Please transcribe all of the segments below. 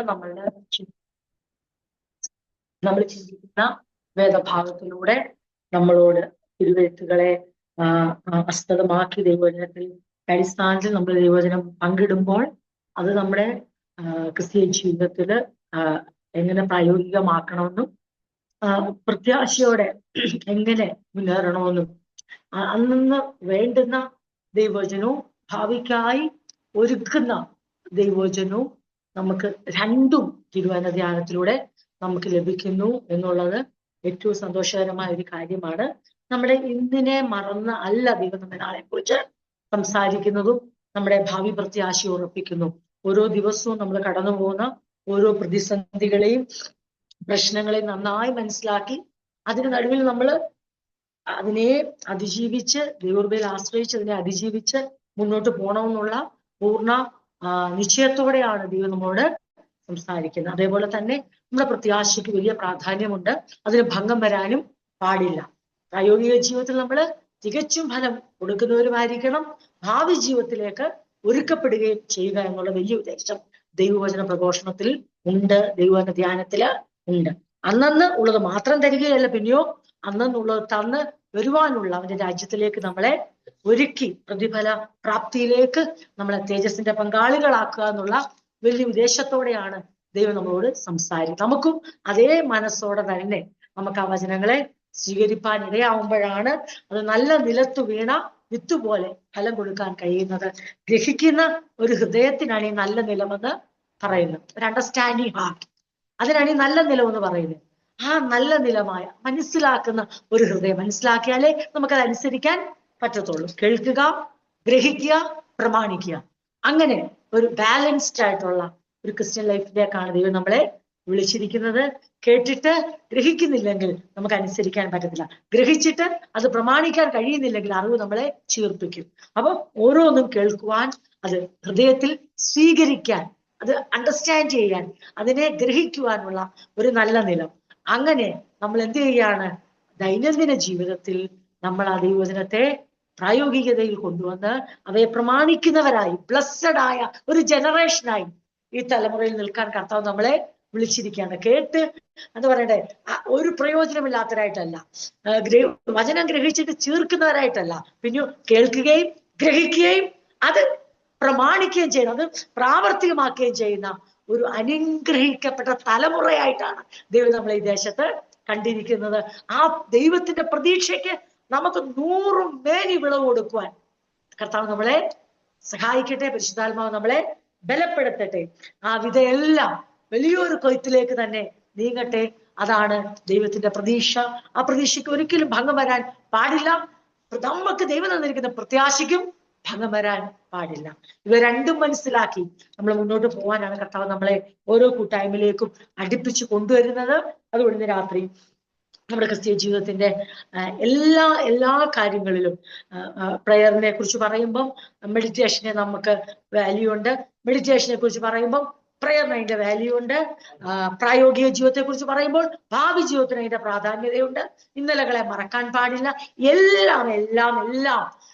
നമ്മളുടെ നമ്മൾ ചിന്തിക്കുന്ന വേദഭാഗത്തിലൂടെ നമ്മളോട് തിരുവെഴുത്തുകളെ അസ്തമാക്കി ദൈവവചനത്തിൽ അടിസ്ഥാനത്തിൽ നമ്മൾ ദൈവവചനം പങ്കിടുമ്പോൾ അത് നമ്മുടെ ക്രിസ്തീയ ജീവിതത്തില് എങ്ങനെ പ്രായോഗികമാക്കണമെന്നും പ്രത്യാശയോടെ എങ്ങനെ മുന്നേറണമെന്നും അന്ന് വേണ്ടുന്ന ദൈവവചനവും ഭാവിക്കായി ഒരുക്കുന്ന ദൈവവചനവും നമുക്ക് രണ്ടും തിരുവചന ധ്യാനത്തിലൂടെ നമുക്ക് ലഭിക്കുന്നു എന്നുള്ളത് ഏറ്റവും സന്തോഷകരമായ ഒരു കാര്യമാണ്. നമ്മുടെ ഇന്നിനെ മറന്ന് അല്ല ദൈവം നമ്മുടെ നാളെ കുറിച്ച് സംസാരിക്കുന്നതും നമ്മുടെ ഭാവി പ്രത്യാശ ഉറപ്പിക്കുന്നു. ഓരോ ദിവസവും നമ്മൾ കടന്നു പോകുന്ന ഓരോ പ്രതിസന്ധികളെയും പ്രശ്നങ്ങളെയും നന്നായി മനസ്സിലാക്കി അതിന് നടുവിൽ നമ്മൾ അതിനെ അതിജീവിച്ച് ദൈവകൃപയിൽ ആശ്രയിച്ച് അതിനെ അതിജീവിച്ച് മുന്നോട്ട് പോകണമെന്നുള്ള പൂർണ്ണ നിശ്ചയത്തോടെയാണ് ദൈവം നമ്മളോട് സംസാരിക്കുന്നത്. അതേപോലെ തന്നെ നമ്മുടെ പ്രത്യാശയ്ക്ക് വലിയ പ്രാധാന്യമുണ്ട്. അതിന് ഭംഗം വരാനും പാടില്ല. പ്രായോഗിക ജീവിതത്തിൽ നമ്മൾ തികച്ചും ഫലം കൊടുക്കുന്നവരുമായിരിക്കണം. ഭാവി ജീവിതത്തിലേക്ക് ഒരുക്കപ്പെടുകയും ചെയ്യുക എന്നുള്ള വലിയ ഉദ്ദേശം ദൈവവചന പ്രഘോഷണത്തിൽ ഉണ്ട്, ദൈവവചന ധ്യാനത്തില് ഉണ്ട്. അന്നന്ന് ഉള്ളത് മാത്രം തരികയല്ല, പിന്നെയോ അന്നുള്ളത് തന്ന് വരുവാനുള്ള അവന്റെ രാജ്യത്തിലേക്ക് നമ്മളെ ഒരുക്കി പ്രതിഫല പ്രാപ്തിയിലേക്ക് നമ്മളെ തേജസ്സിന്റെ പങ്കാളികളാക്കുക എന്നുള്ള വലിയ ഉദ്ദേശത്തോടെയാണ് ദൈവം നമ്മളോട് സംസാരിക്കും. നമുക്കും അതേ മനസ്സോടെ തന്നെ നമുക്ക് ആ വചനങ്ങളെ സ്വീകരിപ്പാൻ ഇടയാവുമ്പോഴാണ് അത് നല്ല നിലത്തു വീണ വിത്തുപോലെ ഫലം കൊടുക്കാൻ കഴിയുന്നത്. ഗ്രഹിക്കുന്ന ഒരു ഹൃദയത്തിനാണ് ഈ നല്ല നിലമെന്ന് പറയുന്നത്. ഒരു അണ്ടർസ്റ്റാൻഡിങ് ഹാർട്ട്, അതിനാണ് ഈ നല്ല നിലമെന്ന് പറയുന്നത്. ആ നല്ല നിലമായ മനസ്സിലാക്കുന്ന ഒരു ഹൃദയം മനസ്സിലാക്കിയാലേ നമുക്കത് അനുസരിക്കാൻ പറ്റത്തുള്ളൂ. കേൾക്കുക, ഗ്രഹിക്കുക, പ്രമാണിക്കുക, അങ്ങനെ ഒരു ബാലൻസ്ഡ് ആയിട്ടുള്ള ഒരു ക്രിസ്ത്യൻ ലൈഫിലേക്കാണ് ദൈവം നമ്മളെ വിളിച്ചിരിക്കുന്നത്. കേട്ടിട്ട് ഗ്രഹിക്കുന്നില്ലെങ്കിൽ നമുക്ക് അനുസരിക്കാൻ പറ്റത്തില്ല. ഗ്രഹിച്ചിട്ട് അത് പ്രമാണിക്കാൻ കഴിയുന്നില്ലെങ്കിൽ അറിവ് നമ്മളെ ചീർപ്പിക്കും. അപ്പൊ ഓരോന്നും കേൾക്കുവാൻ, അത് ഹൃദയത്തിൽ സ്വീകരിക്കാൻ, അത് അണ്ടർസ്റ്റാൻഡ് ചെയ്യാൻ, അതിനെ ഗ്രഹിക്കുവാനുള്ള ഒരു നല്ല നിലം. അങ്ങനെ നമ്മൾ എന്ത് ചെയ്യാണ്? ദൈനംദിന ജീവിതത്തിൽ നമ്മൾ ആ ദൈവവചനത്തെ പ്രായോഗികതയിൽ കൊണ്ടുവന്ന് അവയെ പ്രമാണിക്കുന്നവരായി ബ്ലസ്സഡ് ആയ ഒരു ജനറേഷനായി ഈ തലമുറയിൽ നിൽക്കാൻ കർത്താവ് നമ്മളെ വിളിച്ചിരിക്കുകയാണ്. കേട്ട് എന്താ പറയണ്ടേ, ഒരു പ്രയോജനമില്ലാത്തവരായിട്ടല്ല, വചനം ഗ്രഹിച്ചിട്ട് ചീർക്കുന്നവരായിട്ടല്ല, പിന്നെ കേൾക്കുകയും ഗ്രഹിക്കുകയും അത് പ്രമാണിക്കുകയും ചെയ്യുന്ന, അത് പ്രാവർത്തികമാക്കുകയും ചെയ്യുന്ന ഒരു അനുഗ്രഹിക്കപ്പെട്ട തലമുറയായിട്ടാണ് ദൈവം നമ്മളെ ഈ ദേശത്ത് കണ്ടിരിക്കുന്നത്. ആ ദൈവത്തിന്റെ പ്രതീക്ഷയ്ക്ക് നമുക്ക് 100 മേനി വിളവ് കൊടുക്കുവാൻ കർത്താവ് നമ്മളെ സഹായിക്കട്ടെ. പരിശുദ്ധാത്മാവ് നമ്മളെ ബലപ്പെടുത്തട്ടെ. ആ വിധയെല്ലാം വലിയൊരു കൊയ്ത്തിലേക്ക് തന്നെ നീങ്ങട്ടെ. അതാണ് ദൈവത്തിന്റെ പ്രതീക്ഷ. ആ പ്രതീക്ഷയ്ക്ക് ഒരിക്കലും ഭംഗം വരാൻ പാടില്ല. നമുക്ക് ദൈവം തന്നിരിക്കുന്ന പ്രത്യാശയ്ക്കും ഭംഗം വരാൻ പാടില്ല. ഇവ രണ്ടും മനസ്സിലാക്കി നമ്മൾ മുന്നോട്ട് പോകാനാണ് കർത്താവ് നമ്മളെ ഓരോ കൂട്ടായ്മയിലേക്കും അടുപ്പിച്ച് കൊണ്ടുവരുന്നത്. അതുകൊണ്ട് ഇന്ന് രാത്രി നമ്മുടെ ക്രിസ്തീയ ജീവിതത്തിന്റെ എല്ലാ കാര്യങ്ങളിലും പ്രയറിനെ കുറിച്ച് പറയുമ്പം മെഡിറ്റേഷനെ നമുക്ക് വാല്യൂ ഉണ്ട്. മെഡിറ്റേഷനെ കുറിച്ച് പറയുമ്പം പ്രയറിന് അതിന്റെ വാല്യൂ ഉണ്ട്. പ്രായോഗിക ജീവിതത്തെ കുറിച്ച് പറയുമ്പോൾ ഭാവി ജീവിതത്തിന് അതിന്റെ പ്രാധാന്യതയുണ്ട്. ഇന്നലകളെ മറക്കാൻ പാടില്ല. എല്ലാം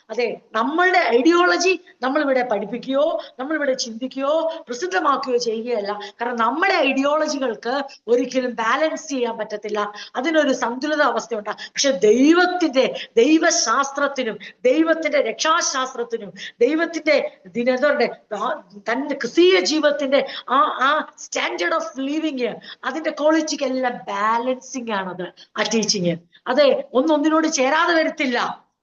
അതെ, നമ്മളുടെ ഐഡിയോളജി നമ്മളിവിടെ പഠിപ്പിക്കുകയോ നമ്മളിവിടെ ചിന്തിക്കുകയോ പ്രസിദ്ധമാക്കുകയോ ചെയ്യുകയല്ല. കാരണം നമ്മുടെ ഐഡിയോളജികൾക്ക് ഒരിക്കലും ബാലൻസ് ചെയ്യാൻ പറ്റത്തില്ല. അതിനൊരു സന്തുലിത അവസ്ഥയുണ്ട്. പക്ഷെ ദൈവശാസ്ത്രത്തിനും ദൈവത്തിന്റെ രക്ഷാശാസ്ത്രത്തിനും ദൈവത്തിന്റെ തന്റെ ക്രിസ്തീയ ജീവിതത്തിന്റെ ആ സ്റ്റാൻഡേർഡ് ഓഫ് ലിവിങ്, അതിന്റെ ക്വാളിറ്റിക്ക് എല്ലാം ബാലൻസിങ് ആണത് ആ ടീച്ചിങ്. അതെ, ഒന്നൊന്നിനോട് ചേരാതെ വരത്തില്ല,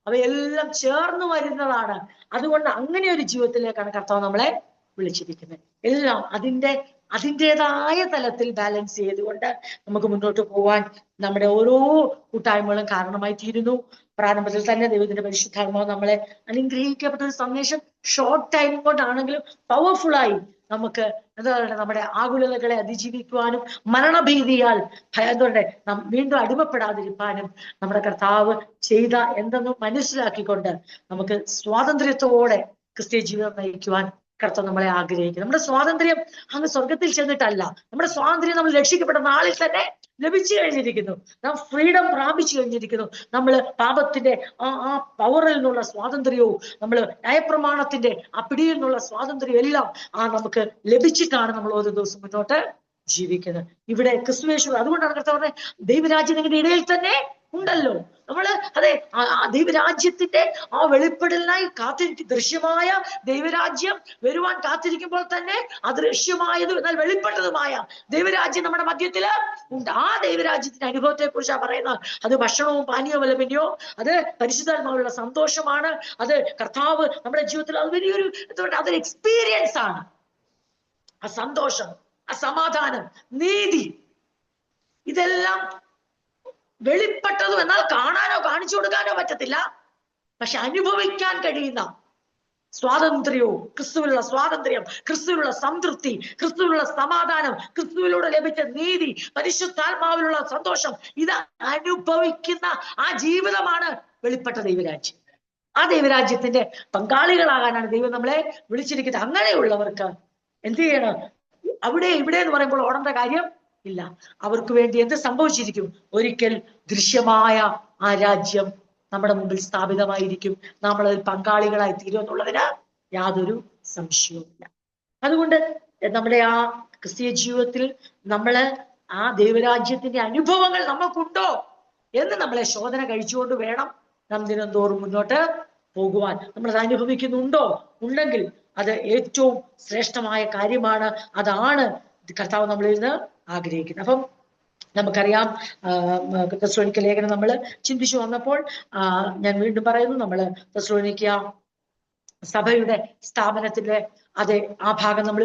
അവയെല്ലാം ചേർന്ന് വരുന്നതാണ്. അതുകൊണ്ട് അങ്ങനെ ഒരു ജീവിതത്തിലേക്കാണ് കർത്താവ് നമ്മളെ വിളിച്ചിരിക്കുന്നത്. എല്ലാം അതിൻ്റെതായ തലത്തിൽ ബാലൻസ് ചെയ്തുകൊണ്ട് നമുക്ക് മുന്നോട്ട് പോവാൻ നമ്മുടെ ഓരോ കൂട്ടായ്മകളും കാരണമായി തീരുന്നു. പ്രാരംഭത്തിൽ തന്നെ ദൈവത്തിന്റെ പരിശുദ്ധാത്മാവ് നമ്മളെ അനുഗ്രഹിക്കപ്പെട്ട ഒരു സന്ദേശം ഷോർട്ട് ടൈം കൊണ്ടാണെങ്കിലും പവർഫുള്ളായി നമുക്ക് എന്താ പറയുക, നമ്മുടെ ആകുലതകളെ അതിജീവിക്കുവാനും മരണഭീതിയാൽ ഭയത്തോടെ വീണ്ടും അടിമപ്പെടാതിരിക്കാനും നമ്മുടെ കർത്താവ് ചെയ്ത എന്തെന്നും മനസ്സിലാക്കിക്കൊണ്ട് നമുക്ക് സ്വാതന്ത്ര്യത്തോടെ ക്രിസ്തീയ ജീവിതം നയിക്കുവാൻ കർത്താവ് നമ്മളെ ആഗ്രഹിക്കും. നമ്മുടെ സ്വാതന്ത്ര്യം അങ്ങ് സ്വർഗത്തിൽ ചെന്നിട്ടല്ല, നമ്മുടെ സ്വാതന്ത്ര്യം നമ്മൾ രക്ഷിക്കപ്പെട്ട നാളിൽ തന്നെ ലഭിച്ചു കഴിഞ്ഞിരിക്കുന്നു. നാം ഫ്രീഡം പ്രാപിച്ചു കഴിഞ്ഞിരിക്കുന്നു. നമ്മൾ പാപത്തിന്റെ ആ പവറിൽ നിന്നുള്ള സ്വാതന്ത്ര്യവും നമ്മൾ ന്യായപ്രമാണത്തിന്റെ ആ പിടിയിൽ നിന്നുള്ള സ്വാതന്ത്ര്യവും എല്ലാം നമുക്ക് ലഭിച്ചിട്ടാണ് നമ്മൾ ഓരോ ദിവസം മുന്നോട്ട് ജീവിക്കുന്നത്. ഇവിടെ ക്രിസ്തുവേശു അതുകൊണ്ടാണ് കർത്താവ് പറഞ്ഞത് ദൈവരാജ്യം നിങ്ങളുടെ ഇടയിൽ തന്നെ ഉണ്ടല്ലോ. നമ്മള് അതെ ദൈവരാജ്യത്തിന്റെ ആ വെളിപ്പെടലിനായി കാത്തിരിക്കും. ദൃശ്യമായ ദൈവരാജ്യം വരുവാൻ കാത്തിരിക്കുമ്പോൾ തന്നെ അദൃശ്യമായതും എന്നാൽ വെളിപ്പെട്ടതുമായ ദൈവരാജ്യം നമ്മുടെ മധ്യത്തില് ഉണ്ട്. ആ ദൈവരാജ്യത്തിന്റെ അനുഭവത്തെ കുറിച്ചാണ് പറയുന്നത്. അത് ഭക്ഷണവും പാനീയവും അല്ല, പിന്നെയോ അത് പരിശുദ്ധാത്മാവുള്ള സന്തോഷമാണ്. അത് കർത്താവ് നമ്മുടെ ജീവിതത്തിൽ അത് വലിയൊരു അതൊരു എക്സ്പീരിയൻസ് ആണ്. ആ സന്തോഷം, ആ സമാധാനം, നീതി, ഇതെല്ലാം വെളിപ്പെട്ടതും എന്നാൽ കാണാനോ കാണിച്ചു കൊടുക്കാനോ പറ്റത്തില്ല. പക്ഷെ അനുഭവിക്കാൻ കഴിയുന്ന സ്വാതന്ത്ര്യവും, ക്രിസ്തുവിലുള്ള സ്വാതന്ത്ര്യം, ക്രിസ്തുവിലുള്ള സംതൃപ്തി, ക്രിസ്തുവിലുള്ള സമാധാനം, ക്രിസ്തുവിലൂടെ ലഭിച്ച നീതി, പരിശുദ്ധാത്മാവിലുള്ള സന്തോഷം, ഇത് അനുഭവിക്കുന്ന ആ ജീവിതമാണ് വെളിപ്പെട്ട ദൈവരാജ്യം. ആ ദൈവരാജ്യത്തിന്റെ പങ്കാളികളാകാനാണ് ദൈവം നമ്മളെ വിളിച്ചിരിക്കുന്നത്. അങ്ങനെയുള്ളവർക്ക് എന്ത് ചെയ്യണം? അവിടെ ഇവിടെ എന്ന് പറയുമ്പോൾ ഓടേണ്ട കാര്യം ഇല്ല. അവർക്ക് വേണ്ടി എന്ത് സംഭവിച്ചിരിക്കും? ഒരിക്കൽ ദൃശ്യമായ ആ രാജ്യം നമ്മുടെ മുമ്പിൽ സ്ഥാപിതമായിരിക്കും. നമ്മളതിൽ പങ്കാളികളായി തീരും എന്നുള്ളതിന് യാതൊരു സംശയവുമില്ല. അതുകൊണ്ട് നമ്മുടെ ആ ക്രിസ്തീയ ജീവിതത്തിൽ നമ്മള് ആ ദൈവരാജ്യത്തിന്റെ അനുഭവങ്ങൾ നമുക്കുണ്ടോ എന്ന് നമ്മളെ ശോധന കഴിച്ചുകൊണ്ട് വേണം നാം ദിനംതോറും മുന്നോട്ട് പോകുവാൻ. നമ്മളത് അനുഭവിക്കുന്നുണ്ടോ? ഉണ്ടെങ്കിൽ അത് ഏറ്റവും ശ്രേഷ്ഠമായ കാര്യമാണ്. അതാണ് കർത്താവ് നമ്മളിൽ നിന്ന് ആഗ്രഹിക്കുന്നത്. അപ്പം നമുക്കറിയാം തെസ്സലോനിക്ക ലേഖനം നമ്മൾ ചിന്തിച്ചു വന്നപ്പോൾ ഞാൻ വീണ്ടും പറയുന്നു, നമ്മൾ തെസ്സലോനിക്ക സഭയുടെ സ്ഥാപനത്തിന്റെ ആ ഭാഗം നമ്മൾ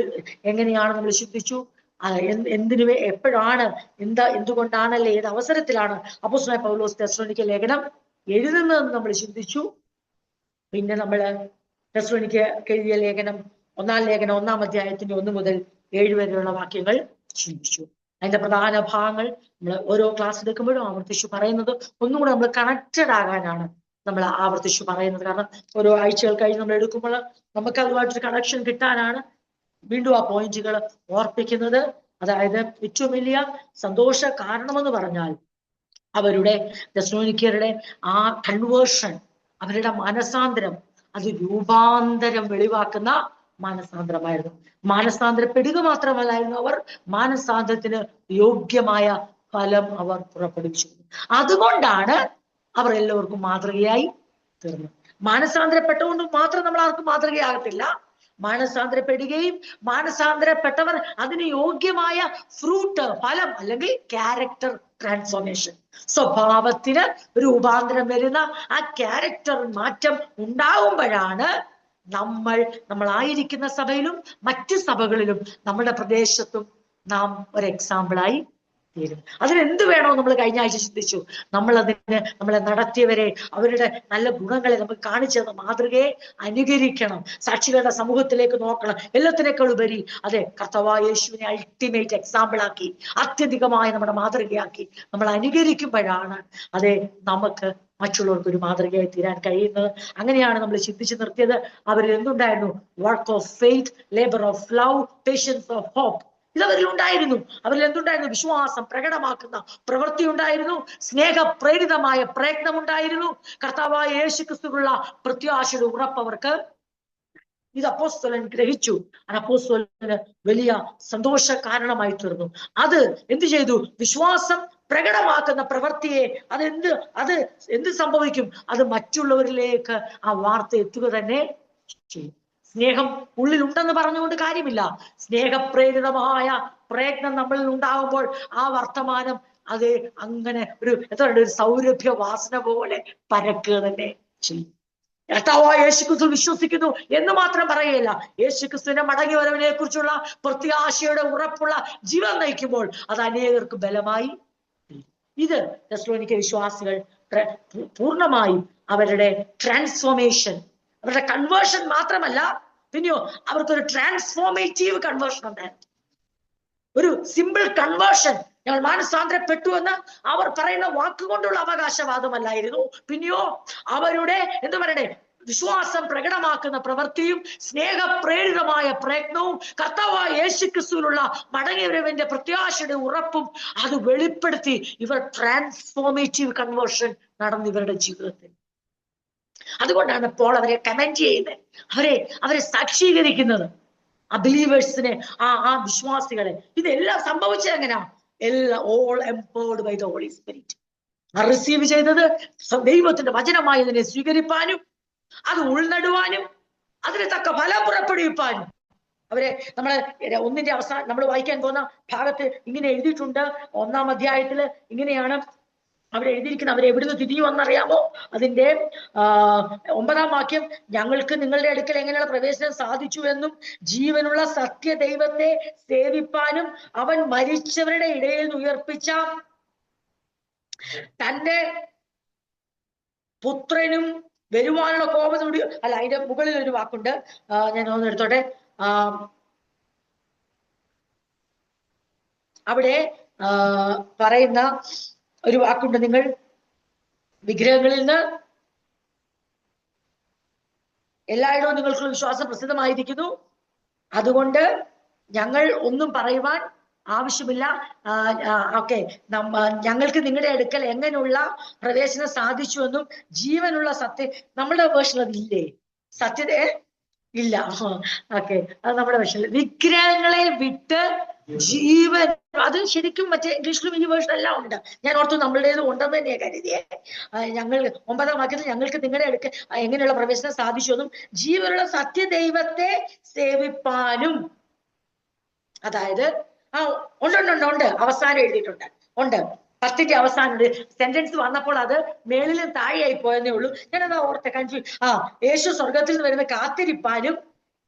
എങ്ങനെയാണ് നമ്മൾ ചിന്തിച്ചു, എന്തിനു എപ്പോഴാണ് എന്തുകൊണ്ടാണല്ലേ ഏത് അവസരത്തിലാണ് അപ്പോസ്തലനായ പൗലോസ് തെസ്സലോനിക്ക ലേഖനം എഴുതുന്നതെന്ന് നമ്മൾ ചിന്തിച്ചു. പിന്നെ നമ്മൾ തെസ്സലോനിക്ക എഴുതിയ ലേഖനം 1 അധ്യായത്തിന്റെ 1 മുതൽ 7 വരെയുള്ള വാക്യങ്ങൾ ചിന്തിച്ചു. അതിന്റെ പ്രധാന ഭാഗങ്ങൾ നമ്മൾ ഓരോ ക്ലാസ് എടുക്കുമ്പോഴും ആവർത്തിച്ചു പറയുന്നത് ഒന്നുകൂടെ നമ്മൾ കണക്റ്റഡ് ആകാനാണ് നമ്മൾ ആവർത്തിച്ചു പറയുന്നത്. കാരണം ഓരോ ആഴ്ചകൾ കഴിഞ്ഞ് നമ്മൾ എടുക്കുമ്പോൾ നമുക്ക് അതുമായിട്ടൊരു കണക്ഷൻ കിട്ടാനാണ് വീണ്ടും ആ പോയിന്റുകൾ ഓർപ്പിക്കുന്നത്. അതായത് ഏറ്റവും വലിയ സന്തോഷ കാരണമെന്ന് പറഞ്ഞാൽ അവരുടെ തെസ്സലോനിക്കരുടെ ആ കൺവേർഷൻ, അവരുടെ മനസാന്തരം, അത് രൂപാന്തരം വെളിവാക്കുന്ന മാനസാന്തരമായിരുന്നു. മാനസാന്തരപ്പെടുക മാത്രമല്ലായിരുന്നു, അവർ മാനസാന്തരത്തിന് യോഗ്യമായ ഫലം അവർ പുറപ്പെടുവിച്ചു. അതുകൊണ്ടാണ് അവർ എല്ലാവർക്കും മാതൃകയായി തീർന്നത്. മാനസാന്തരപ്പെട്ടുകൊണ്ട് മാത്രം നമ്മൾ ആർക്കും മാതൃകയാകത്തില്ല. മാനസാന്തരപ്പെടുകയും മാനസാന്തരപ്പെട്ടവർ അതിന് യോഗ്യമായ ഫ്രൂട്ട്, ഫലം അല്ലെങ്കിൽ ക്യാരക്ടർ ട്രാൻസ്ഫോർമേഷൻ, സ്വഭാവത്തിന് രൂപാന്തരം വരുന്ന ആ ക്യാരക്ടർ മാറ്റം ഉണ്ടാകുമ്പോഴാണ് നമ്മളായിരിക്കുന്ന സഭയിലും മറ്റ് സഭകളിലും നമ്മുടെ പ്രദേശത്തും നാം ഒരു എക്സാമ്പിളായി തീരും. അതിനെന്ത് വേണോ നമ്മൾ കഴിഞ്ഞ ആഴ്ച ചിന്തിച്ചു. നമ്മളെ നടത്തിയവരെ, അവരുടെ നല്ല ഗുണങ്ങളെ നമുക്ക് കാണിച്ചു തന്ന മാതൃകയെ അനുകരിക്കണം. സാക്ഷികളുടെ സമൂഹത്തിലേക്ക് നോക്കണം. എല്ലാത്തിനേക്കാൾ ഉപരി അതെ കർത്താവായ യേശുവിനെ അൾട്ടിമേറ്റ് എക്സാമ്പിൾ ആക്കി, അത്യധികമായി നമ്മുടെ മാതൃകയാക്കി നമ്മൾ അനുകരിക്കുമ്പോഴാണ് അതെ നമുക്ക് മറ്റുള്ളവർക്ക് ഒരു മാതൃകയായി തീരാൻ കഴിയുന്നത്. അങ്ങനെയാണ് നമ്മൾ ചിന്തിച്ചു നിർത്തിയത്. അവരിൽ എന്തുണ്ടായിരുന്നു? Work of faith, labour of love, patience of hope. ഇതവരിൽ ഉണ്ടായിരുന്നു. അവരിൽ എന്തുണ്ടായിരുന്നു? വിശ്വാസം പ്രകടമാക്കുന്ന പ്രവൃത്തി ഉണ്ടായിരുന്നു. സ്നേഹപ്രേരിതമായ പ്രയത്നമുണ്ടായിരുന്നു. കർത്താവായ യേശുക്രിസ്തുവിലുള്ള പ്രത്യാശയുടെ ഉറപ്പ് അവർക്ക്. ഇത് അപ്പോസ്തലൻ ഗ്രഹിച്ചു. അപ്പോസ്തലന് വലിയ സന്തോഷ കാരണമായി തീർന്നു. അത് എന്ത് ചെയ്തു? വിശ്വാസം പ്രകടമാക്കുന്ന പ്രവൃത്തിയെ അത് എന്ത് സംഭവിക്കും? അത് മറ്റുള്ളവരിലേക്ക് ആ വാർത്ത എത്തുക തന്നെ ചെയ്യും. സ്നേഹം ഉള്ളിലുണ്ടെന്ന് പറഞ്ഞുകൊണ്ട് കാര്യമില്ല. സ്നേഹപ്രേരിതമായ പ്രയത്നം നമ്മളിൽ ഉണ്ടാകുമ്പോൾ ആ വർത്തമാനം അത് അങ്ങനെ ഒരു സൗരഭ്യ വാസന പോലെ പരക്കുക തന്നെ ചെയ്യും. കർത്താവായ യേശുക്രിസ്തു വിശ്വസിക്കുന്നു എന്ന് മാത്രം പറയുകയില്ല, യേശുക്രിസ്തുവിന്റെ മടങ്ങി വരവിനെ കുറിച്ചുള്ള പ്രത്യാശയുടെ ഉറപ്പുള്ള ജീവൻ നയിക്കുമ്പോൾ അത് അനേകർക്ക് ബലമായി. ഇത് തെസ്സലോനിക്ക വിശ്വാസികൾ പൂർണ്ണമായും അവരുടെ ട്രാൻസ്ഫോർമേഷൻ, അവരുടെ കൺവേർഷൻ മാത്രമല്ല, പിന്നെയോ അവർക്കൊരു ട്രാൻസ്ഫോർമേറ്റീവ് കൺവേർഷൻ ഉണ്ടായിരുന്നു. ഒരു സിമ്പിൾ കൺവേർഷൻ, ഞങ്ങൾ മാനസാന്തരപ്പെട്ടു എന്ന് അവർ പറയുന്ന വാക്കുകൊണ്ടുള്ള അവകാശവാദമല്ലായിരുന്നു. പിന്നെയോ അവരുടെ എന്താ പറയണേ, വിശ്വാസം പ്രകടമാക്കുന്ന പ്രവൃത്തിയും സ്നേഹപ്രേരിതമായ പ്രയത്നവും കർത്താവായ യേശുക്രിസ്തുവിലുള്ള മടങ്ങിവരവിന്റെ പ്രത്യാശയുടെ ഉറപ്പും അത് വെളിപ്പെടുത്തി ഇവർ ട്രാൻസ്ഫോർമേറ്റീവ് കൺവേർഷൻ നടന്നു ഇവരുടെ ജീവിതത്തിൽ. അതുകൊണ്ടാണ് പോൾ അവരെ കമന്റ് ചെയ്യുന്നത്, അവരെ സാക്ഷീകരിക്കുന്നത്, ബിലീവേഴ്സിനെ, ആ വിശ്വാസികളെ. ഇതെല്ലാം സംഭവിച്ചത് എങ്ങനെയാ? എല്ലാം all empowered by the Holy Spirit. Receive ചെയ്തത് ദൈവത്തിന്റെ വചനമായി അതിനെ സ്വീകരിപ്പാനും അത് ഉൾനടുവാനും അതിന് തക്ക ഫലം പുറപ്പെടുവിപ്പാനും അവരെ നമ്മള് ഒന്നിന്റെ അവസാനം നമ്മൾ വായിക്കാൻ പോകുന്ന ഭാഗത്ത് ഇങ്ങനെ എഴുതിയിട്ടുണ്ട്. 1-ാം അധ്യായത്തില് ഇങ്ങനെയാണ് അവരെഴുതിയിരിക്കുന്നത്. അവരെവിടുന്ന് തിരിയുമെന്നറിയാമോ? അതിന്റെ 9-ാം വാക്യം, ഞങ്ങൾക്ക് നിങ്ങളുടെ അടുക്കൽ എങ്ങനെയുള്ള പ്രവേശനം സാധിച്ചു എന്നും ജീവനുള്ള സത്യ ദൈവത്തെ സേവിപ്പാനും അവൻ മരിച്ചവരുടെ ഇടയിൽ നിന്ന് ഉയർപ്പിച്ച തന്റെ പുത്രനും വരുവാനുള്ള കോപത്തോടി, അല്ല അതിന്റെ മുകളിൽ ഒരു വാക്കുണ്ട്, ഞാൻ ഒന്ന് എടുത്തോട്ടെ. അവിടെ പറയുന്ന ഒരു വാക്കുണ്ട്, നിങ്ങൾ വിഗ്രഹങ്ങളിൽ നിന്ന് എല്ലായിടവും നിങ്ങൾക്കുള്ള വിശ്വാസം പ്രസിദ്ധമായിരിക്കുന്നു, അതുകൊണ്ട് ഞങ്ങൾ ഒന്നും പറയുവാൻ ആവശ്യമില്ല. ഓക്കെ, ഞങ്ങൾക്ക് നിങ്ങളുടെ അടുക്കൽ എങ്ങനെയുള്ള പ്രവേശനം സാധിച്ചുവെന്നും ജീവനുള്ള സത്യം, നമ്മുടെ വേർഷൻ അതില്ലേ? സത്യത ഇല്ല. ഓക്കെ, അത് നമ്മുടെ വേർഷൻ. വിഗ്രഹങ്ങളെ വിട്ട് ജീവൻ, അത് ശരിക്കും മറ്റേ ഇംഗ്ലീഷിലും ഈ വേർഷൻ എല്ലാം ഉണ്ട്. ഞാൻ ഓർത്തു നമ്മളുടേത് ഉണ്ടെന്ന് തന്നെയാ കരുതിയേ. ഞങ്ങൾ 9-ാം വാക്യത്തിൽ ഞങ്ങൾക്ക് നിങ്ങളുടെ അടുക്കൽ എങ്ങനെയുള്ള പ്രവേശനം സാധിച്ചുവെന്നും ജീവനുള്ള സത്യദൈവത്തെ സേവിപ്പാനും, അതായത് ഉണ്ട് അവസാനം എഴുതിയിട്ടുണ്ട്, ഉണ്ട് 10ന്റെ അവസാനം സെന്റൻസ് വന്നപ്പോൾ അത് മേളിലും താഴെയായി പോയെന്നേ ഉള്ളൂ. ഞാനത് ഓർത്തെ കൺഫ്യൂസ്. യേശു സ്വർഗത്തിൽ നിന്ന് വരുന്ന കാത്തിരിപ്പാനും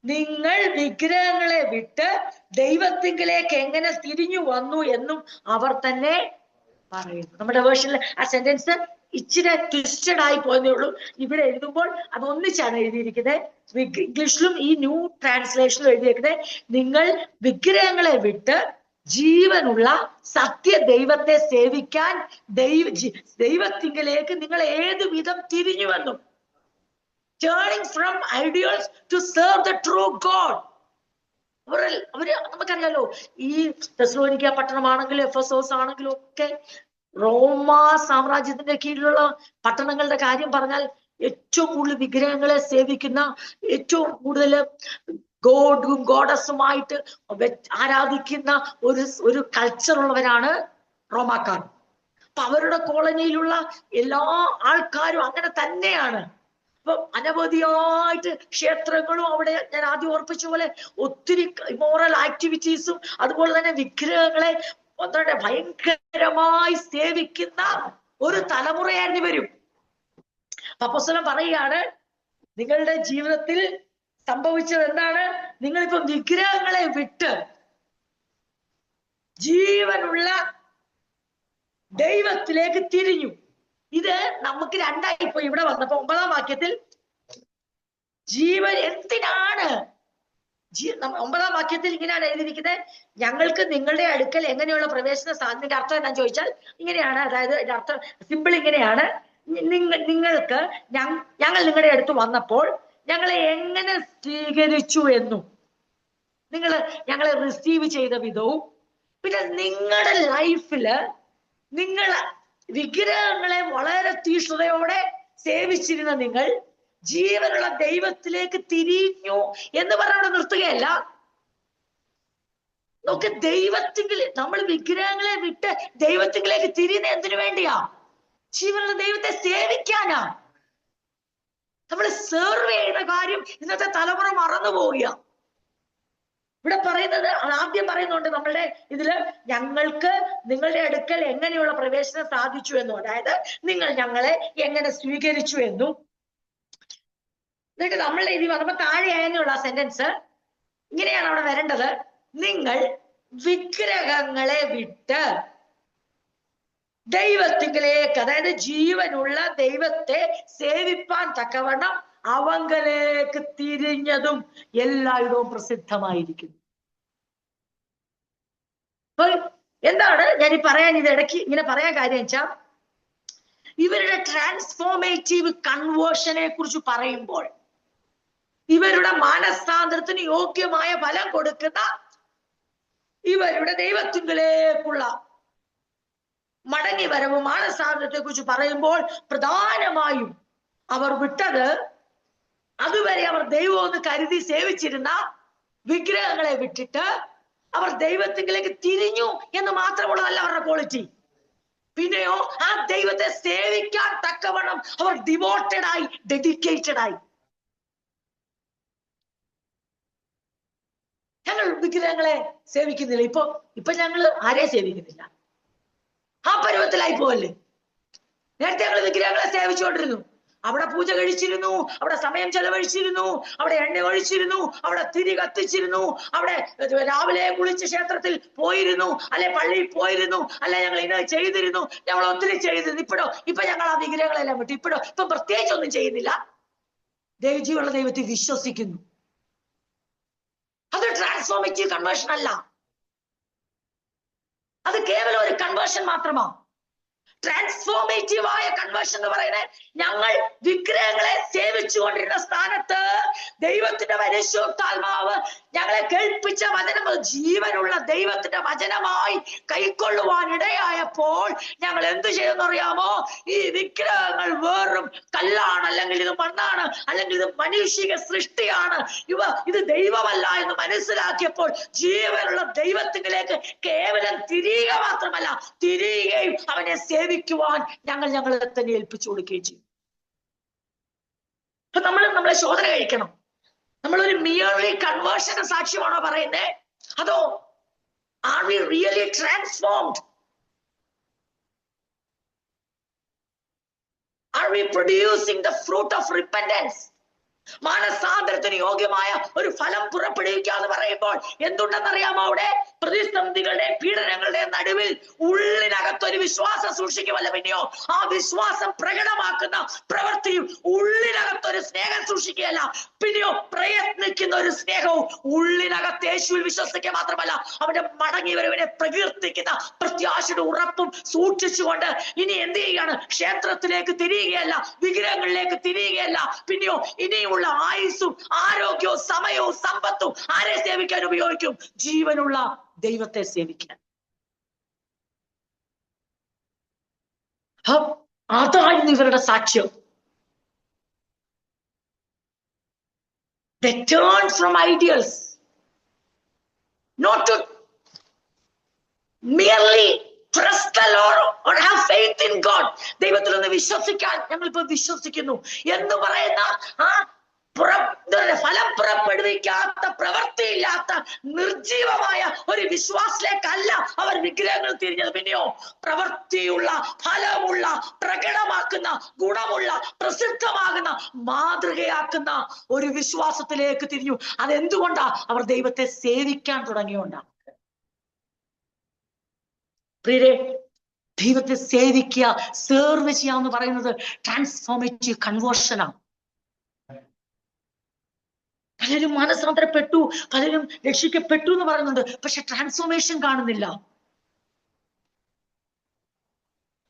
നിങ്ങൾ വിഗ്രഹങ്ങളെ വിട്ട് ദൈവത്തിങ്കിലേക്ക് എങ്ങനെ തിരിഞ്ഞു വന്നു എന്നും അവർ തന്നെ പറയുന്നു. നമ്മുടെ വേർഷനിൽ ആ സെന്റൻസ് ഇച്ചിരി ട്വിസ്റ്റഡ് ആയി പോയെന്നേ ഉള്ളൂ. ഇവിടെ എഴുതുമ്പോൾ അത് ഒന്നിച്ചാണ് എഴുതിയിരിക്കുന്നത്. ഇംഗ്ലീഷിലും ഈ ന്യൂ ട്രാൻസ്ലേഷനിലും എഴുതിയിരിക്കുന്നത്, നിങ്ങൾ വിഗ്രഹങ്ങളെ വിട്ട് ജീവനുള്ള സത്യ ദൈവത്തെ സേവിക്കാൻ ദൈവത്തിങ്കിലേക്ക് നിങ്ങൾ ഏത് വിധം തിരിഞ്ഞുവെന്നും, turning from idols to serve the true God. അവര് നമുക്കറിയാലോ, ഈ തെസ്സലോനിക്ക പട്ടണമാണെങ്കിലും എഫെസോസ് ആണെങ്കിലും ഒക്കെ റോമ സാമ്രാജ്യത്തിന്റെ കീഴിലുള്ള പട്ടണങ്ങളുടെ കാര്യം പറഞ്ഞാൽ ഏറ്റവും കൂടുതൽ വിഗ്രഹങ്ങളെ സേവിക്കുന്ന, ഏറ്റവും കൂടുതൽ ഗോഡും ഗോഡസുമായിട്ട് ആരാധിക്കുന്ന ഒരു കൾച്ചർ ഉള്ളവരാണ് റോമാക്കാർ. അപ്പൊ അവരുടെ കോളനിയിലുള്ള എല്ലാ ആൾക്കാരും അങ്ങനെ തന്നെയാണ്. അപ്പൊ അനവധിയായിട്ട് ക്ഷേത്രങ്ങളും അവിടെ ഞാൻ ആദ്യം ഓർപ്പിച്ച പോലെ ഒത്തിരി ഇമോറൽ ആക്ടിവിറ്റീസും അതുപോലെ തന്നെ വിഗ്രഹങ്ങളെ വളരെ ഭയങ്കരമായി സേവിക്കുന്ന ഒരു തലമുറയായിരുന്നു വരും. അപ്പോസ്തലൻ പറയുകയാണ്, നിങ്ങളുടെ ജീവിതത്തിൽ സംഭവിച്ചത് എന്താണ്? നിങ്ങളിപ്പം വിഗ്രഹങ്ങളെ വിട്ട് ജീവനുള്ള ദൈവത്തിലേക്ക് തിരിഞ്ഞു. ഇത് നമുക്ക് രണ്ടായിപ്പോയി. ഇവിടെ വന്നപ്പോ 9-ാം വാക്യത്തിൽ ജീവൻ എന്തിനാണ് 9-ാം വാക്യത്തിൽ ഇങ്ങനെയാണ് എഴുതിയിരിക്കുന്നത്, ഞങ്ങൾക്ക് നിങ്ങളുടെ അടുക്കൽ എങ്ങനെയുള്ള പ്രവേശന സാധ്യതയുടെ അർത്ഥം എന്നാ ചോദിച്ചാൽ ഇങ്ങനെയാണ്. അതായത് ഇതിന്റെ അർത്ഥം സിമ്പിൾ ഇങ്ങനെയാണ്, നിങ്ങൾക്ക് ഞങ്ങൾ നിങ്ങളുടെ അടുത്ത് വന്നപ്പോൾ ഞങ്ങളെ എങ്ങനെ സ്വീകരിച്ചു എന്നും നിങ്ങൾ ഞങ്ങളെ റിസീവ് ചെയ്ത വിധവും, പിന്നെ നിങ്ങളുടെ ലൈഫില് നിങ്ങൾ വിഗ്രഹങ്ങളെ വളരെ തീഷ്ണതയോടെ സേവിച്ചിരുന്ന നിങ്ങൾ ജീവനുള്ള ദൈവത്തിലേക്ക് തിരിഞ്ഞു എന്ന് പറഞ്ഞവിടെ നിർത്തുകയല്ല. നമുക്ക് ദൈവത്തിങ്കിൽ, നമ്മൾ വിഗ്രഹങ്ങളെ വിട്ട് ദൈവത്തിലേക്ക് തിരിയുന്ന എന്തിനു വേണ്ടിയാ? ജീവനുള്ള ദൈവത്തെ സേവിക്കാനാ. നമ്മൾ സെർവ് ചെയ്യുന്ന കാര്യം ഇന്നത്തെ തലമുറ മറന്നു പോവുക. ഇവിടെ പറയുന്നത്, ആദ്യം പറയുന്നുണ്ട് നമ്മളുടെ ഇതില്, ഞങ്ങൾക്ക് നിങ്ങളുടെ അടുക്കൽ എങ്ങനെയുള്ള പ്രവേശനം സാധിച്ചു എന്നും, അതായത് നിങ്ങൾ ഞങ്ങളെ എങ്ങനെ സ്വീകരിച്ചു എന്നും. എന്നിട്ട് നമ്മളുടെ ഇതിൽ വന്നപ്പോ താഴെ ആയെന്നുള്ള സെന്റൻസ് ഇങ്ങനെയാണ് അവിടെ വരേണ്ടത്, നിങ്ങൾ വിഗ്രഹങ്ങളെ വിട്ട് ദൈവത്തിലേക്ക്, അതായത് ജീവനുള്ള ദൈവത്തെ സേവിപ്പാൻ തക്കവണ്ണം അവങ്കലേക്ക് തിരിഞ്ഞതും എല്ലായിടവും പ്രസിദ്ധമായിരിക്കുന്നു. അപ്പൊ എന്താണ് ഞാൻ ഈ പറയാൻ, ഇത് ഇടയ്ക്ക് ഇങ്ങനെ പറയാൻ കാര്യം വെച്ചാൽ, ഇവരുടെ ട്രാൻസ്ഫോർമേറ്റീവ് കൺവേർഷനെ കുറിച്ച് പറയുമ്പോൾ ഇവരുടെ മാനസാന്തരത്തിന് യോഗ്യമായ ഫലം കൊടുക്കുന്ന ഇവരുടെ ദൈവത്തിങ്കിലേക്കുള്ള മടങ്ങി വരവ് മാനസാന്തരത്തെ കുറിച്ച് പറയുമ്പോൾ പ്രധാനമായും അവർ വിട്ടത് അതുവരെ അവർ ദൈവമെന്ന് കരുതി സേവിച്ചിരുന്ന വിഗ്രഹങ്ങളെ വിട്ടിട്ട് അവർ ദൈവത്തിങ്കിലേക്ക് തിരിഞ്ഞു എന്ന് മാത്രമുള്ളതല്ല അവരുടെ ക്വാളിറ്റി. പിന്നെയോ ആ ദൈവത്തെ സേവിക്കാൻ തക്കവണ്ണം അവർ ഡിവോട്ടഡ് ആയി, ഡെഡിക്കേറ്റഡ് ആയി. ഞങ്ങൾ വിഗ്രഹങ്ങളെ സേവിക്കുന്നില്ല. ഇപ്പൊ ഞങ്ങൾ ആരെയും സേവിക്കുന്നില്ല. ആ പരുവത്തിലായി പോവല്ലേ. നേരത്തെ ഞങ്ങൾ വിഗ്രഹങ്ങളെ സേവിച്ചുകൊണ്ടിരുന്നു. അവിടെ പൂജ കഴിച്ചിരുന്നു, അവിടെ സമയം ചെലവഴിച്ചിരുന്നു, അവിടെ എണ്ണ ഒഴിച്ചിരുന്നു, അവിടെ തിരി കത്തിച്ചിരുന്നു, അവിടെ രാവിലെ കുളിച്ച് ക്ഷേത്രത്തിൽ പോയിരുന്നു, അല്ലെ പള്ളിയിൽ പോയിരുന്നു, അല്ലെ ഞങ്ങൾ ഇന്നത് ചെയ്തിരുന്നു, ഞങ്ങൾ ഒത്തിരി ചെയ്തിരുന്നു. ഇപ്പൊ ഞങ്ങൾ ആ വിഗ്രഹങ്ങളെല്ലാം വിട്ടു. ഇപ്പൊ പ്രത്യേകിച്ചൊന്നും ചെയ്യുന്നില്ല. ജീവനുള്ള ദൈവത്തിൽ വിശ്വസിക്കുന്നു. അത് ട്രാൻസ്ഫോർമേറ്റീവ് കൺവേർഷൻ അല്ല. അത് കേവലം ഒരു കൺവേർഷൻ മാത്രമാ. ട്രാൻസ്ഫോർമേറ്റീവായ കൺവേർഷൻ എന്ന് പറയുന്നത് ഞങ്ങൾ വിഗ്രഹങ്ങളെ സേവിച്ചുകൊണ്ടിരുന്ന സ്ഥാനത്ത് ദൈവത്തിന്റെ പരിശുദ്ധാത്മാവ് ഞങ്ങളെ കേൾപ്പിച്ച വചനം ജീവനുള്ള ദൈവത്തിന്റെ വചനമായി കൈക്കൊള്ളുവാൻ ഇടയായപ്പോൾ ഞങ്ങൾ എന്ത് ചെയ്യുന്നറിയാമോ? ഈ വിഗ്രഹങ്ങൾ വെറും കല്ലാണ്, അല്ലെങ്കിൽ ഇത് മണ്ണാണ്, അല്ലെങ്കിൽ ഇത് മനുഷ്യ സൃഷ്ടിയാണ്, ഇത് ദൈവമല്ല എന്ന് മനസ്സിലാക്കിയപ്പോൾ ജീവനുള്ള ദൈവത്തിലേക്ക് കേവലം തിരിയുക മാത്രമല്ല, തിരിയുകയും അവനെ സേവിക്കുവാൻ ഞങ്ങളെ തന്നെ ഏൽപ്പിച്ചു കൊടുക്കുകയും ചെയ്യും. അപ്പൊ നമ്മളെ ശോധന കഴിക്കണം. നമ്മളൊരു മിയർലി കൺവേർഷന് സാക്ഷ്യമാണോ പറയുന്നത്, അതോ are we really transformed? Are we producing the fruit of repentance? മാനസാന്തരത്തിന് യോഗ്യമായ ഒരു ഫലം പുറപ്പെടുവിക്കുക എന്ന് പറയുമ്പോൾ എന്തുണ്ടെന്നറിയാമോ? അവിടെ പ്രതിസന്ധികളുടെ പീഡനങ്ങളുടെ നടുവിൽ ഉള്ളിനകത്തൊരു വിശ്വാസം സൂക്ഷിക്കുമല്ല, പിന്നെയോ ആ വിശ്വാസം പ്രകടമാക്കുന്ന പ്രവൃത്തിയും ഉള്ളിനകത്തൊരു സ്നേഹം സൂക്ഷിക്കുകയല്ല, പിന്നെയോ പ്രയത്നിക്കുന്ന ഒരു സ്നേഹവും ഉള്ളിനകത്ത് യേശുവിൽ വിശ്വസിക്കുക മാത്രമല്ല അവന്റെ മടങ്ങി വരവിനെ പ്രകീർത്തിക്കുന്ന പ്രത്യാശയുടെ ഉറപ്പും സൂക്ഷിച്ചുകൊണ്ട് ഇനി എന്ത് ചെയ്യുകയാണ്? ക്ഷേത്രത്തിലേക്ക് തിരിയുകയല്ല, വിഗ്രഹങ്ങളിലേക്ക് തിരിയുകയല്ല, പിന്നെയോ ഇനിയുള്ള ആയുസ്സും ആരോഗ്യവും സമയവും സമ്പത്തും ആരെ സേവിക്കാൻ ഉപയോഗിക്കും? ജീവനുള്ള ദൈവത്തെ സേവിക്കാൻ. അതായിരുന്നു ഇവരുടെ സാക്ഷ്യം. They turned from ideals, not to merely trust the Lord or have faith in God. ദൈവത്തിൽ ഒന്ന് വിശ്വസിക്കാൻ ഞങ്ങളിപ്പോ വിശ്വസിക്കുന്നു എന്ന് പറയുന്ന ആ ഫലം പുറപ്പെടുവിക്കാത്ത, പ്രവൃത്തിയില്ലാത്ത, നിർജീവമായ ഒരു വിശ്വാസത്തിലേക്കല്ല അവർ വിഗ്രഹങ്ങൾ തിരിഞ്ഞത്. പിന്നെയോ പ്രവൃത്തിയുള്ള, ഫലമുള്ള, പ്രകടമാക്കുന്ന, ഗുണമുള്ള, പ്രസിദ്ധമാകുന്ന, മാതൃകയാക്കുന്ന ഒരു വിശ്വാസത്തിലേക്ക് തിരിഞ്ഞു. അതെന്തുകൊണ്ടാ? അവർ ദൈവത്തെ സേവിക്കാൻ തുടങ്ങിയോണ്ടാണ്. പ്രിയരെ, ദൈവത്തെ സേവിക്കുക, സെർവ് ചെയ്യുക എന്ന് പറയുന്നത് ട്രാൻസ്ഫോർമേറ്റീവ് കൺവേർഷനാണ്. പലരും മാനസാന്തരപ്പെട്ടു, പലരും രക്ഷിക്കപ്പെട്ടു എന്ന് പറയുന്നുണ്ട്, പക്ഷെ ട്രാൻസ്ഫോർമേഷൻ കാണുന്നില്ല.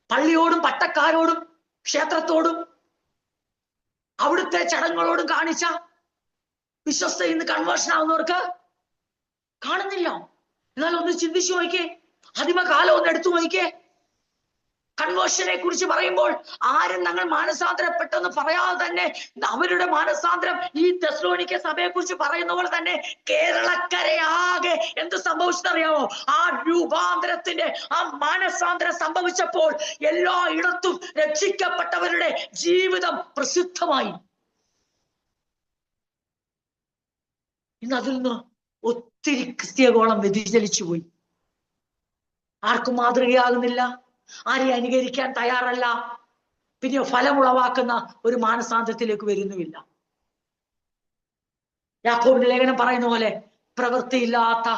പള്ളിയോടും പട്ടക്കാരോടും ക്ഷേത്രത്തോടും അവിടുത്തെ ചടങ്ങുകളോടും കാണിച്ച വിശ്വസ്ത ഇന്ന് കൺവേർഷൻ ആവുന്നവർക്ക് കാണുന്നില്ല. എന്നാൽ ഒന്ന് ചിന്തിച്ചു നോക്കിയേ, ആദിമകാലം ഒന്ന് എടുത്തു നോക്കിയേ. കൺവേർഷനെ കുറിച്ച് പറയുമ്പോൾ ആരും ഞങ്ങൾ മാനസാന്തരപ്പെട്ടെന്ന് പറയാതെ തന്നെ അവരുടെ മാനസാന്തരം ഈ തെസ്സലോനിക്ക സഭയെ കുറിച്ച് പറയുന്ന പോലെ തന്നെ കേരളക്കരയാകെ എന്ത് സംഭവിച്ചതറിയാമോ? ആ രൂപാന്തരത്തിന്റെ, ആ മാനസാന്തരം സംഭവിച്ചപ്പോൾ എല്ലായിടത്തും രക്ഷിക്കപ്പെട്ടവരുടെ ജീവിതം പ്രസിദ്ധമായി. ഇന്ന് അതിൽ നിന്ന് ഒത്തിരി ക്രിസ്ത്യഗോളം വ്യതിചലിച്ചു പോയി. ആർക്കും മാതൃകയാകുന്നില്ല, ആരെ അനുകരിക്കാൻ തയ്യാറല്ല, പിന്നെ ഫലമുളവാക്കുന്ന ഒരു മാനസാന്തരത്തിലേക്ക് വരുന്നുമില്ല. യാക്കോബിന്റെ ലേഖനം പറയുന്ന പോലെ പ്രവൃത്തിയില്ലാത്ത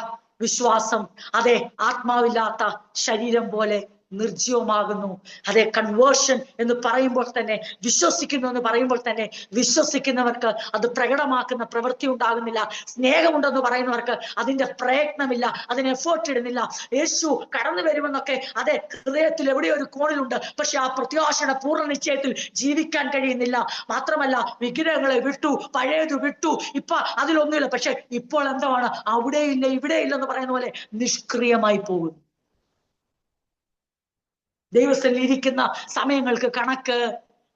വിശ്വാസം, അതെ, ആത്മാവില്ലാത്ത ശരീരം പോലെ നിർജ്ജീവമാകുന്നു. അതെ, കൺവേർഷൻ എന്ന് പറയുമ്പോൾ തന്നെ, വിശ്വസിക്കുന്നു എന്ന് പറയുമ്പോൾ തന്നെ, വിശ്വസിക്കുന്നവർക്ക് അത് പ്രകടമാക്കുന്ന പ്രവൃത്തി ഉണ്ടാകുന്നില്ല. സ്നേഹമുണ്ടെന്ന് പറയുന്നവർക്ക് അതിന്റെ പ്രയത്നമില്ല, അതിന് എഫേർട്ട് ഇടുന്നില്ല. യേശു കടന്നു വരുമെന്നൊക്കെ അതെ ഹൃദയത്തിൽ എവിടെയോ ഒരു കോണിലുണ്ട്, പക്ഷെ ആ പ്രത്യാശയുടെ പൂർണ്ണ നിശ്ചയത്തിൽ ജീവിക്കാൻ കഴിയുന്നില്ല. മാത്രമല്ല, വിഗ്രഹങ്ങളെ വിട്ടു, പഴയത് വിട്ടു, ഇപ്പൊ അതിലൊന്നുമില്ല. പക്ഷെ ഇപ്പോൾ എന്താണ്, അവിടെ ഇല്ല ഇവിടെ ഇല്ലെന്ന് പറയുന്ന പോലെ നിഷ്ക്രിയമായി പോകുന്നു. ദൈവസ്ഥലിൽ ഇരിക്കുന്ന സമയങ്ങൾക്ക് കണക്ക്,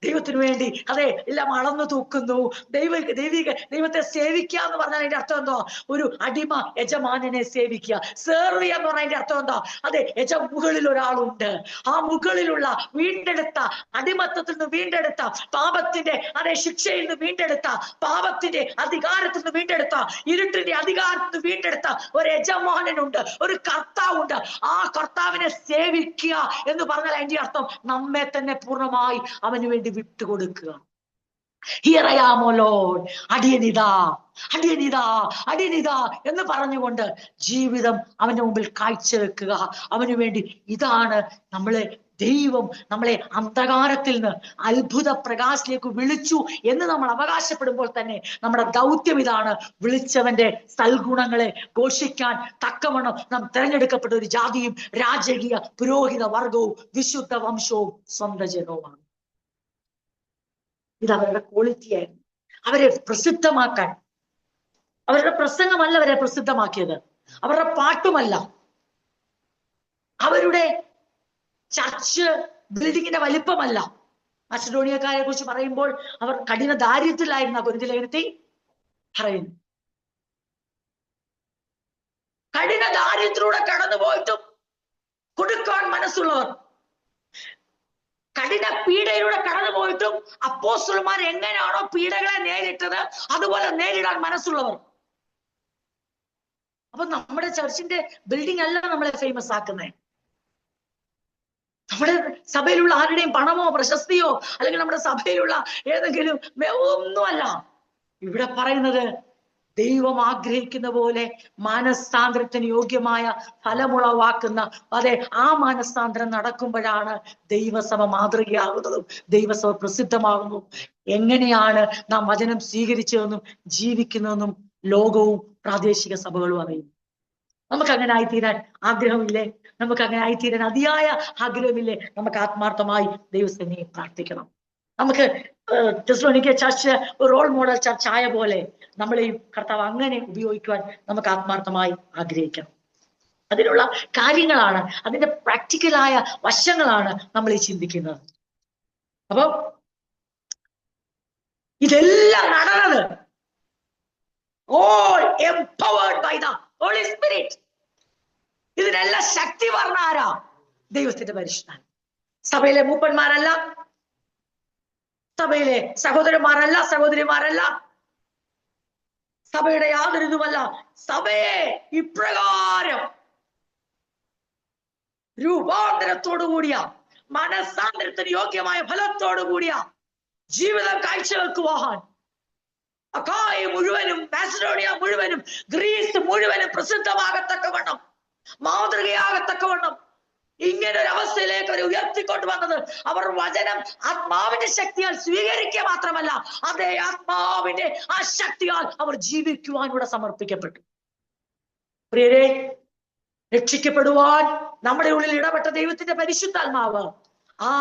ദൈവത്തിന് വേണ്ടി അതെ എല്ലാം അളന്നു തൂക്കുന്നു. ദൈവത്തെ സേവിക്കുക എന്ന് പറഞ്ഞാൽ അതിന്റെ അർത്ഥം എന്തോ, ഒരു അടിമ യജമാനനെ സേവിക്കുക. സേർവ് എന്ന് പറഞ്ഞാൽ അതിന്റെ അർത്ഥം എന്താ, അതെ മുകളിൽ ഒരാളുണ്ട്. ആ മുകളിലുള്ള വീണ്ടെടുത്ത, അടിമത്തത്തിൽ നിന്ന് വീണ്ടെടുത്ത, പാപത്തിന്റെ അതെ ശിക്ഷയിൽ നിന്ന് വീണ്ടെടുത്ത, പാപത്തിന്റെ അധികാരത്തിൽ നിന്ന് വീണ്ടെടുത്ത, ഇരുട്ടിന്റെ അധികാരത്തിൽ നിന്ന് വീണ്ടെടുത്ത ഒരു യജമാനനുണ്ട്, ഒരു കർത്താവുണ്ട്. ആ കർത്താവിനെ സേവിക്കുക എന്ന് പറഞ്ഞാൽ അതിന്റെ അർത്ഥം നമ്മെ തന്നെ പൂർണ്ണമായി അവന് വേണ്ടി വിട്ടുകൊടുക്കുക. Here I am, O Lord. അടിയനിതാ, അടിയനിതാ, അടിയനിതാ എന്ന് പറഞ്ഞുകൊണ്ട് ജീവിതം അവന്റെ മുമ്പിൽ കാഴ്ചവെക്കുക, അവന് വേണ്ടി. ഇതാണ് ദൈവം നമ്മളെ അന്ധകാരത്തിൽ നിന്ന് അത്ഭുത പ്രകാശത്തിലേക്ക് വിളിച്ചു എന്ന് നമ്മൾ അവകാശപ്പെടുമ്പോൾ തന്നെ നമ്മുടെ ദൗത്യം ഇതാണ്. വിളിച്ചവന്റെ സൽഗുണങ്ങളെ ഘോഷിക്കാൻ തക്കവണ്ണം നാം തെരഞ്ഞെടുക്കപ്പെട്ട ഒരു ജാതിയും രാജകീയ പുരോഹിത വർഗവും വിശുദ്ധ വംശവും സ്വന്തം ജനവുമാണ്. ഇത് അവരുടെ ക്വാളിറ്റി ആയിരുന്നു. അവരെ പ്രസിദ്ധമാക്കാൻ, അവരുടെ പ്രസംഗമല്ല അവരെ പ്രസിദ്ധമാക്കിയത്, അവരുടെ പാട്ടുമല്ല, അവരുടെ ചർച്ച് ബിൽഡിങ്ങിന്റെ വലിപ്പമല്ല. മാസിഡോണിയക്കാരെ കുറിച്ച് പറയുമ്പോൾ അവർ കഠിന ദാരിദ്ര്യത്തിലായിരുന്നു. കൊരിന്ത്യർ ലേഖനത്തിൽ പറയുന്നു, കഠിന ദാരിദ്ര്യത്തിലൂടെ കടന്നുപോയിട്ടും കൊടുക്കാൻ മനസ്സുള്ളവർ, കഠിന പീഡയിലൂടെ കടന്നുപോയിട്ടും അപ്പോസ്തലന്മാർ എങ്ങനെയാണോ പീഡകളെ നേരിട്ടത് അതുപോലെ നേരിടാൻ മനസ്സുള്ളവർ. അപ്പൊ നമ്മുടെ ചർച്ചിന്റെ ബിൽഡിംഗ് അല്ല നമ്മളെ ഫേമസ് ആക്കുന്നത്. നമ്മുടെ സഭയിലുള്ള ആരുടെയും പണമോ പ്രശസ്തിയോ അല്ലെങ്കിൽ നമ്മുടെ സഭയിലുള്ള ഏതെങ്കിലും ഒന്നുമല്ല. ഇവിടെ പറയുന്നത് ദൈവം ആഗ്രഹിക്കുന്ന പോലെ മാനസാന്തരത്തിന് യോഗ്യമായ ഫലമുളവാക്കുന്ന, അതെ ആ മാനസാന്തരം നടക്കുമ്പോഴാണ് ദൈവസഭ മാതൃകയാകുന്നതും ദൈവസഭ പ്രസിദ്ധമാകുന്നതും. എങ്ങനെയാണ് നാം വചനം സ്വീകരിച്ചതെന്നും ജീവിക്കുന്നതെന്നും ലോകവും പ്രാദേശിക സഭകളും അറിയും. നമുക്ക് അങ്ങനെ ആയിത്തീരാൻ ആഗ്രഹമില്ലേ? നമുക്ക് അങ്ങനെ ആയിത്തീരാൻ അതിയായ ആഗ്രഹമില്ലേ? നമുക്ക് ആത്മാർത്ഥമായി ദൈവസന്നിധിയെ പ്രാർത്ഥിക്കണം. നമുക്ക് തെസ്സലോനിക്ക ചർച്ച് ഒരു റോൾ മോഡൽ ചർച്ച് ആയ പോലെ നമ്മളെയും കർത്താവ് അങ്ങനെ ഉപയോഗിക്കുവാൻ നമുക്ക് ആത്മാർത്ഥമായി ആഗ്രഹിക്കണം. അതിനുള്ള കാര്യങ്ങളാണ്, അതിന്റെ പ്രാക്ടിക്കലായ വശങ്ങളാണ് നമ്മൾ ഈ ചിന്തിക്കുന്നത്. അപ്പൊ ഇതെല്ലാം നടന്നത് all empowered by the Holy Spirit. ഇതിനെല്ലാം ശക്തി പറഞ്ഞ ആരാ? ദൈവത്തിന്റെ പരിശുദ്ധാത്മാവ്. സഭയിലെ മൂപ്പന്മാരല്ല, സഭയിലെ സഹോദരന്മാരല്ല, സഹോദരിമാരല്ല, സഭയുടെ യാതൊരിതുമല്ല. സഭയെ ഇപ്രകാരം രൂപാന്തരത്തോടുകൂടിയ, മനസാന്തരത്തിന് യോഗ്യമായ ഫലത്തോടുകൂടിയ ജീവിതം കാഴ്ചവെക്കുവാൻ അക്കായ മുഴുവനും, മാസിഡോണിയ മുഴുവനും, ഗ്രീസ് മുഴുവനും പ്രസിദ്ധമാകത്തക്കവണ്ണം, മാതൃകയാകത്തക്കവണ്ണം ഇങ്ങനെ ഒരു അവസ്ഥയിലേക്ക് അവർ ഉയർത്തിക്കൊണ്ടുവന്നത് അവർ വചനം ആത്മാവിന്റെ ശക്തിയാൽ സ്വീകരിക്കുക മാത്രമല്ല, അതേ ആത്മാവിന്റെ ആ ശക്തിയാൽ അവർ ജീവിക്കുവാൻ സമർപ്പിക്കപ്പെട്ടു. പ്രിയരെ, രക്ഷിക്കപ്പെടുവാൻ നമ്മുടെ ഉള്ളിൽ ഇടപെട്ട ദൈവത്തിന്റെ പരിശുദ്ധാത്മാവ് ആ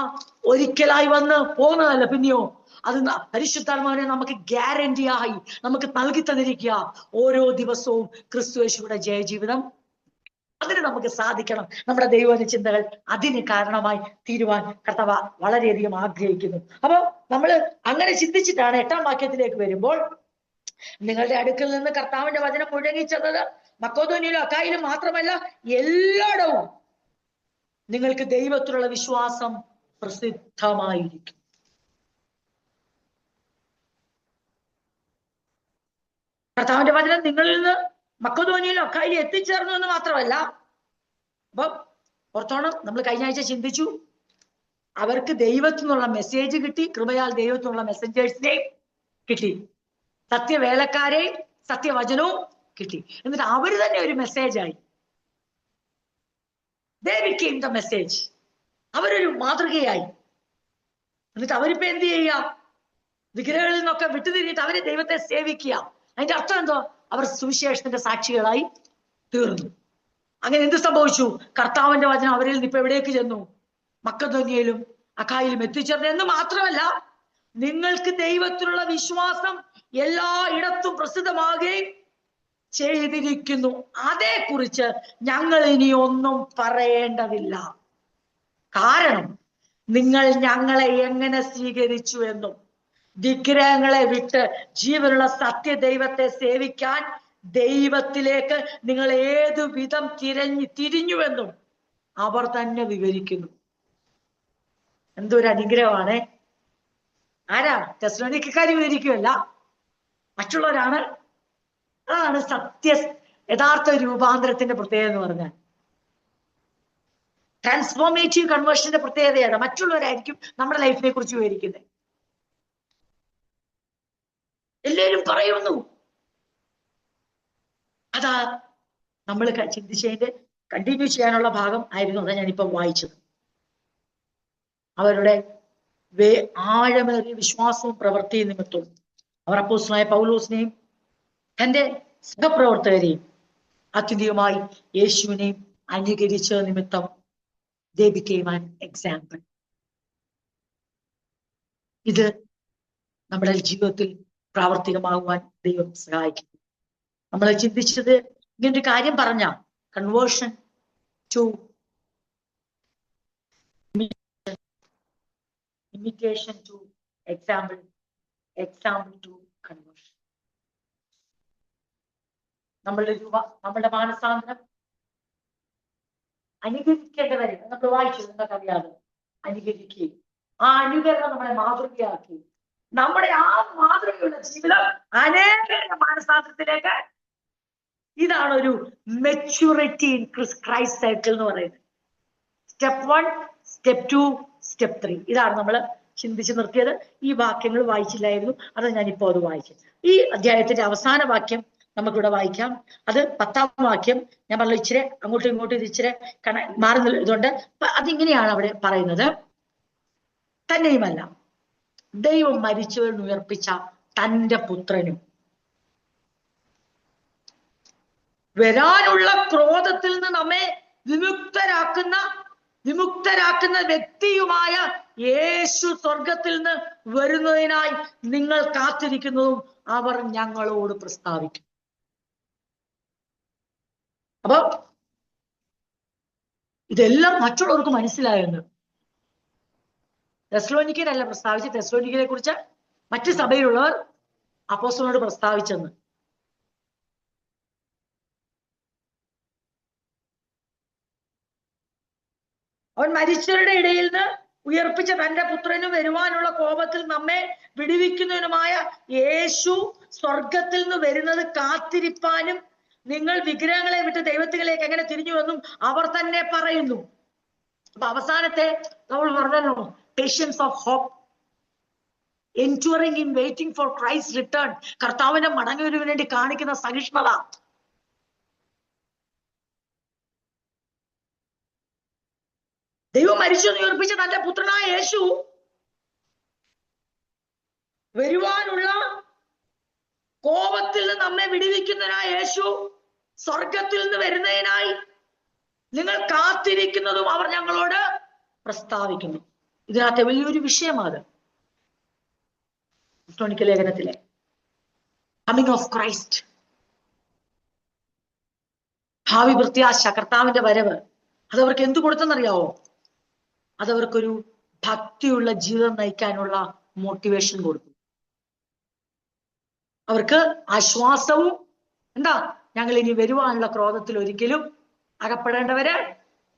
ഒരിക്കലായി വന്ന് പോകുന്നതല്ല, പിന്നെയോ അത് പരിശുദ്ധാത്മാവിനെ നമുക്ക് ഗ്യാരണ്ടിയായി നമുക്ക് നൽകി തന്നിരിക്കുക. ഓരോ ദിവസവും ക്രിസ്തുയേശുവിന്റെ ജയജീവിതം അതിന് നമുക്ക് സാധിക്കണം. നമ്മുടെ ദൈവ ചിന്തകൾ അതിന് കാരണമായി തീരുവാൻ കർത്താവ് വളരെയധികം ആഗ്രഹിക്കുന്നു. അപ്പൊ നമ്മൾ അങ്ങനെ ചിന്തിച്ചിട്ടാണ് 8-ാം വാക്യത്തിലേക്ക് വരുമ്പോൾ, നിങ്ങളുടെ അടുക്കൽ നിന്ന് കർത്താവിന്റെ വചനം മുഴങ്ങിച്ചെന്നത് മക്കോദോന്യയിലും അക്കായിലും മാത്രമല്ല എല്ലായിടവും നിങ്ങൾക്ക് ദൈവത്തിലുള്ള വിശ്വാസം പ്രസിദ്ധമായിരിക്കും. കർത്താവിന്റെ വചനം നിങ്ങളിൽ നിന്ന് മക്കോദോന്യയിലും അക്കായിലും എത്തിച്ചേർന്നു എന്ന് മാത്രമല്ല, അപ്പൊ ഓർത്തോണം, നമ്മൾ കഴിഞ്ഞ ആഴ്ച ചിന്തിച്ചു, അവർക്ക് ദൈവത്തിൽ നിന്നുള്ള മെസ്സേജ് കിട്ടി, കൃപയാൽ ദൈവത്തിൽ നിന്നുള്ള മെസ്സഞ്ചേഴ്സിനെ കിട്ടി, സത്യവേലക്കാരെ സത്യവചനവും കിട്ടി. എന്നിട്ട് അവര് തന്നെ ഒരു മെസ്സേജായി. They became the message. അവരൊരു മാതൃകയായി. എന്നിട്ട് അവരിപ്പോ എന്ത് ചെയ്യുക? വിഗ്രഹങ്ങളിൽ നിന്നൊക്കെ വിട്ടുതിരിഞ്ഞിട്ട് അവര് ദൈവത്തെ സേവിക്കുക. അതിന്റെ അർത്ഥം എന്തോ? അവർ സുവിശേഷത്തിന്റെ സാക്ഷികളായി തീർന്നു. അങ്ങനെ എന്ത് സംഭവിച്ചു? കർത്താവിന്റെ വചനം അവരിൽ നിന്ന് ഇപ്പൊ എവിടേക്ക് ചെന്നു? മക്കെദോന്യയിലും അഖായിലും എത്തിച്ചേർന്നു. എന്ന് മാത്രമല്ല, നിങ്ങൾക്ക് ദൈവത്തിലുള്ള വിശ്വാസം എല്ലായിടത്തും പ്രസിദ്ധമാകുകയും ചെയ്തിരിക്കുന്നു. അതേക്കുറിച്ച് ഞങ്ങൾ ഇനി ഒന്നും പറയേണ്ടതില്ല. കാരണം നിങ്ങൾ ഞങ്ങളെ എങ്ങനെ സ്വീകരിച്ചു എന്നും വിഗ്രഹങ്ങളെ വിട്ട് ജീവനുള്ള സത്യദൈവത്തെ സേവിക്കാൻ ദൈവത്തിലേക്ക് നിങ്ങൾ ഏതു വിധം തിരിഞ്ഞുവെന്നും അവർ തന്നെ വിവരിക്കുന്നു. എന്തൊരു അനുഗ്രഹമാണ്! ആരാ? തെസ്സലോനിക്കക്കാർ വിവരിക്കുകയല്ല, മറ്റുള്ളവരാണ്. അതാണ് യഥാർത്ഥ രൂപാന്തരത്തിന്റെ പ്രത്യേകത എന്ന് പറഞ്ഞാൽ. ട്രാൻസ്ഫോർമേറ്റീവ് കൺവേർഷന്റെ പ്രത്യേകതയാണ്. മറ്റുള്ളവരായിരിക്കും നമ്മുടെ ലൈഫിനെ കുറിച്ച് വിവരിക്കുന്നത്. എല്ലാവരും പറയുന്നു. അതാ നമ്മൾ ചിന്തിച്ചതിന്റെ കണ്ടിന്യൂ ചെയ്യാനുള്ള ഭാഗം ആയിരുന്നു അതാ ഞാനിപ്പോ വായിച്ചത്. അവരുടെ ആഴമേറിയ വിശ്വാസവും പ്രവൃത്തി നിമിത്തവും അവർ അപ്പോസ്തലനായ പൗലോസിനെയും തന്റെ സഹപ്രവർത്തകരെയും അത്യന്തികമായി യേശുവിനെയും അനുകരിച്ച നിമിത്തം they became an example. ഇത് നമ്മുടെ ജീവിതത്തിൽ പ്രാവർത്തികമാകുവാൻ ദൈവം സഹായിക്കും. നമ്മളെ ചിന്തിച്ചത് ഇങ്ങനൊരു കാര്യം പറഞ്ഞ conversion to imitation to example, example to conversion. നമ്മളുടെ മാനസാന്തരം അനുകരിക്കേണ്ടവരെ നമ്മൾ വായിച്ചു, നിങ്ങൾക്കറിയാതെ അനുകരിക്കുകയും ആ അനുകരണം നമ്മളെ മാതൃകയാക്കി നമ്മുടെ ആ മാതൃകയുള്ള ജീവിതം അനേക മാനസാന്തരത്തിലേക്ക്. ഇതാണ് ഒരു മെച്യൂരിറ്റി ഇൻ ക്രൈസ്റ്റ് സൈക്കിൾ എന്ന് പറയുന്നത്. Step 1, step 2, step 3. ഇതാണ് നമ്മൾ ചിന്തിച്ച് നിർത്തിയത്. ഈ വാക്യങ്ങൾ വായിച്ചില്ലായിരുന്നു, അത് ഞാനിപ്പോ അത് വായിച്ചു. ഈ അധ്യായത്തിന്റെ അവസാന വാക്യം നമുക്കിവിടെ വായിക്കാം. അത് 10ാം വാക്യം. ഞാൻ പറഞ്ഞു ഇച്ചിരി അങ്ങോട്ടും ഇങ്ങോട്ടും ഇച്ചിരി മാറി ഇതുകൊണ്ട് അതിങ്ങനെയാണ് അവിടെ പറയുന്നത്. തന്നെയുമല്ല, ദൈവം മരിച്ചവരിൽ ഉയർപ്പിച്ച തന്റെ പുത്രനും വരാനുള്ള ക്രോധത്തിൽ നിന്ന് നമ്മെ വിമുക്തരാക്കുന്ന വ്യക്തിയുമായ യേശു സ്വർഗത്തിൽ നിന്ന് വരുന്നതിനായി നിങ്ങൾ കാത്തിരിക്കുന്നതും അവർ ഞങ്ങളോട് പ്രസ്താവിക്കും. അപ്പൊ ഇതെല്ലാം മറ്റുള്ളവർക്ക് മനസ്സിലായെന്ന്. തെസ്സലോനിക്കരല്ല പ്രസ്താവിച്ച്, തെസ്സലോനിക്കരെ കുറിച്ച് മറ്റു സഭയിലുള്ളവർ അപ്പോസ്തലനോട് പ്രസ്താവിച്ചെന്ന്. അവൻ മരിച്ചവരുടെ ഇടയിൽ നിന്ന് ഉയർപ്പിച്ച തന്റെ പുത്രനും വരുവാനുള്ള കോപത്തിൽ നമ്മെ വിടുവിക്കുന്നതിനുമായ യേശു സ്വർഗത്തിൽ നിന്ന് വരുന്നത് കാത്തിരിപ്പാനും നിങ്ങൾ വിഗ്രഹങ്ങളെ വിട്ട് ദൈവത്തിലേക്ക് എങ്ങനെ തിരിഞ്ഞുവെന്നും അവർ തന്നെ പറയുന്നു. അപ്പൊ അവസാനത്തെ നമ്മൾ പറഞ്ഞല്ലോ, patience of hope, enduring in waiting for Christ return. കർത്താവിന്റെ മടങ്ങുവരവിന് വേണ്ടി കാണിക്കുന്ന സഹിഷ്ണുത. ദൈവം മരിച്ചു ഉയർപ്പിച്ച തന്റെ പുത്രനായ യേശു വരുവാനുള്ള കോപത്തിൽ നിന്ന് നമ്മെ വിടുവിക്കുന്നതിനായ യേശു സ്വർഗത്തിൽ നിന്ന് വരുന്നതിനായി നിങ്ങൾ കാത്തിരിക്കുന്നതും അവർ ഞങ്ങളോട് പ്രസ്താവിക്കുന്നു. ഇതിനകത്തെ വലിയൊരു വിഷയമാണ് തെസ്സലോനിക്ക ലേഖനത്തിലെ കമ്മിങ് ഓഫ് ക്രൈസ്റ്റ്, ഭാവി പ്രത്യാശ, കർത്താവിന്റെ വരവ്. അതവർക്ക് എന്തു കൊടുത്തെന്നറിയാവോ? അതവർക്കൊരു ഭക്തിയുള്ള ജീവിതം നയിക്കാനുള്ള മോട്ടിവേഷൻ കൊടുത്തു. അവർക്ക് ആശ്വാസവും എന്താ, ഞങ്ങൾ ഇനി വരുവാനുള്ള ക്രോധത്തിൽ ഒരിക്കലും അകപ്പെടേണ്ടവര്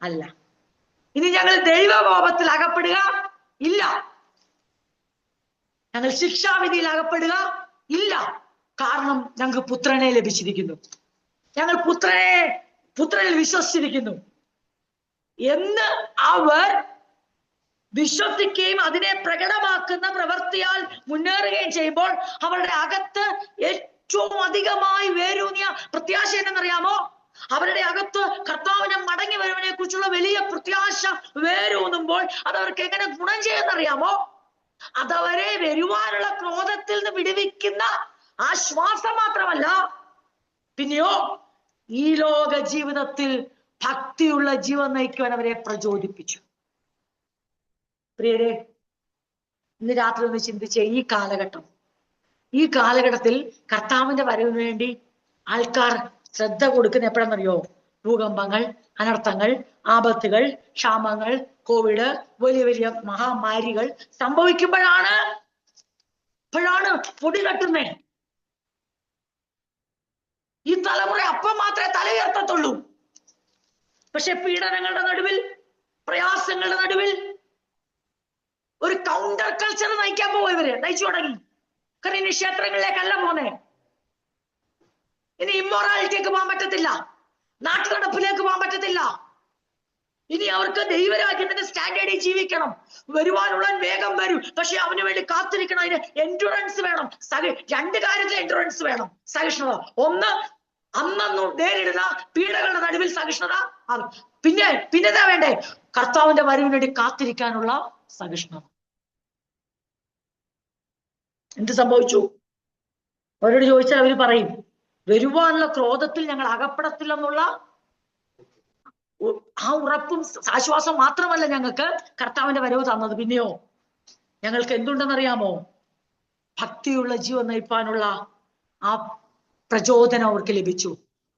അല്ല. ഇനി ഞങ്ങൾ ദൈവകോപത്തിൽ അകപ്പെടുക ഇല്ല, ഞങ്ങൾ ശിക്ഷാവിധിയിൽ അകപ്പെടുക ഇല്ല. കാരണം ഞങ്ങൾക്ക് പുത്രനെ ലഭിച്ചിരിക്കുന്നു, ഞങ്ങൾ പുത്രനിൽ വിശ്വസിച്ചിരിക്കുന്നു എന്ന് അവർ വിശ്വസിക്കുകയും അതിനെ പ്രകടമാക്കുന്ന പ്രവൃത്തിയാൽ മുന്നേറുകയും ചെയ്യുമ്പോൾ അവരുടെ അകത്ത് ഏറ്റവും അധികമായി വേരൂന്നിയ പ്രത്യാശ എന്തെന്നറിയാമോ? അവരുടെ അകത്ത് കർത്താവിനെ മടങ്ങി വരുവനെ കുറിച്ചുള്ള വലിയ പ്രത്യാശ വേരൂന്നുമ്പോൾ അത് അവർക്ക് എങ്ങനെ ഗുണം ചെയ്യുന്നറിയാമോ? അതവരെ വരുവാനുള്ള ക്രോധത്തിൽ നിന്ന് വിടുവിക്കുന്ന ആശ്വാസം മാത്രമല്ല, പിന്നെയോ ഈ ലോക ജീവിതത്തിൽ ഭക്തിയുള്ള ജീവൻ നയിക്കുവാൻ അവരെ പ്രചോദിപ്പിച്ചു. പ്രിയരെ, ഇന്ന് രാത്രി ഒന്ന് ചിന്തിച്ചേ, ഈ കാലഘട്ടത്തിൽ കർത്താവിന്റെ വരവിന് വേണ്ടി ആൾക്കാർ ശ്രദ്ധ കൊടുക്കുന്ന എപ്പോഴെന്നറിയോ? ഭൂകമ്പങ്ങൾ, അനർത്ഥങ്ങൾ, ആപത്തുകൾ, ക്ഷാമങ്ങൾ, കോവിഡ്, വലിയ വലിയ മഹാമാരികൾ സംഭവിക്കുമ്പോഴാണ് പൊടി തട്ടുന്നേ. ഈ തലമുറ അപ്പം മാത്രമേ തല ഉയർത്തത്തുള്ളൂ. പക്ഷെ പീഡനങ്ങളുടെ നടുവിൽ, പ്രയാസങ്ങളുടെ നടുവിൽ ഒരു കൗണ്ടർ കൾച്ചർ നയിക്കാൻ പോവാ ഇവര്. നയിച്ചു തുടങ്ങി. കാരണം ഇനി ക്ഷേത്രങ്ങളിലേക്കല്ല പോന്നേ, ഇനി ഇമ്മോറാലിറ്റിക്ക് പോകാൻ പറ്റത്തില്ല, നാട്ടു നടപ്പിലേക്ക് പോകാൻ പറ്റത്തില്ല. ഇനി അവർക്ക് ദൈവരാജ്യത്തിന്റെ സ്റ്റാൻഡേർഡിൽ ജീവിക്കണം. വരുവാനുള്ള വേഗം വരും, പക്ഷെ അവന് വേണ്ടി കാത്തിരിക്കണം. അതിന് എൻഡുറൻസ് വേണം. രണ്ട് കാര്യത്തിൽ എൻഡുറൻസ് വേണം. സഹിഷ്ണുത. ഒന്ന്, അന്നു നേരിടുന്ന പീഡകളുടെ നടുവിൽ സഹിഷ്ണുത. പിന്നെന്താ വേണ്ടേ? കർത്താവിന്റെ വരവിന് വേണ്ടി കാത്തിരിക്കാനുള്ള സഹിഷ്ണുത. എന്ത് സംഭവിച്ചു? അവരോട് ചോദിച്ചാൽ അവര് പറയും, വരുവാനുള്ള ക്രോധത്തിൽ ഞങ്ങൾ അകപ്പെടത്തില്ലെന്നുള്ള ആ ഉറപ്പും ആശ്വാസം മാത്രമല്ല ഞങ്ങൾക്ക് കർത്താവിന്റെ വരവ് തന്നത്, പിന്നെയോ ഞങ്ങൾക്ക് എന്തുണ്ടെന്നറിയാമോ? ഭക്തിയുള്ള ജീവൻ നയിപ്പാനുള്ള ആ പ്രചോദനം അവർക്ക് ലഭിച്ചു.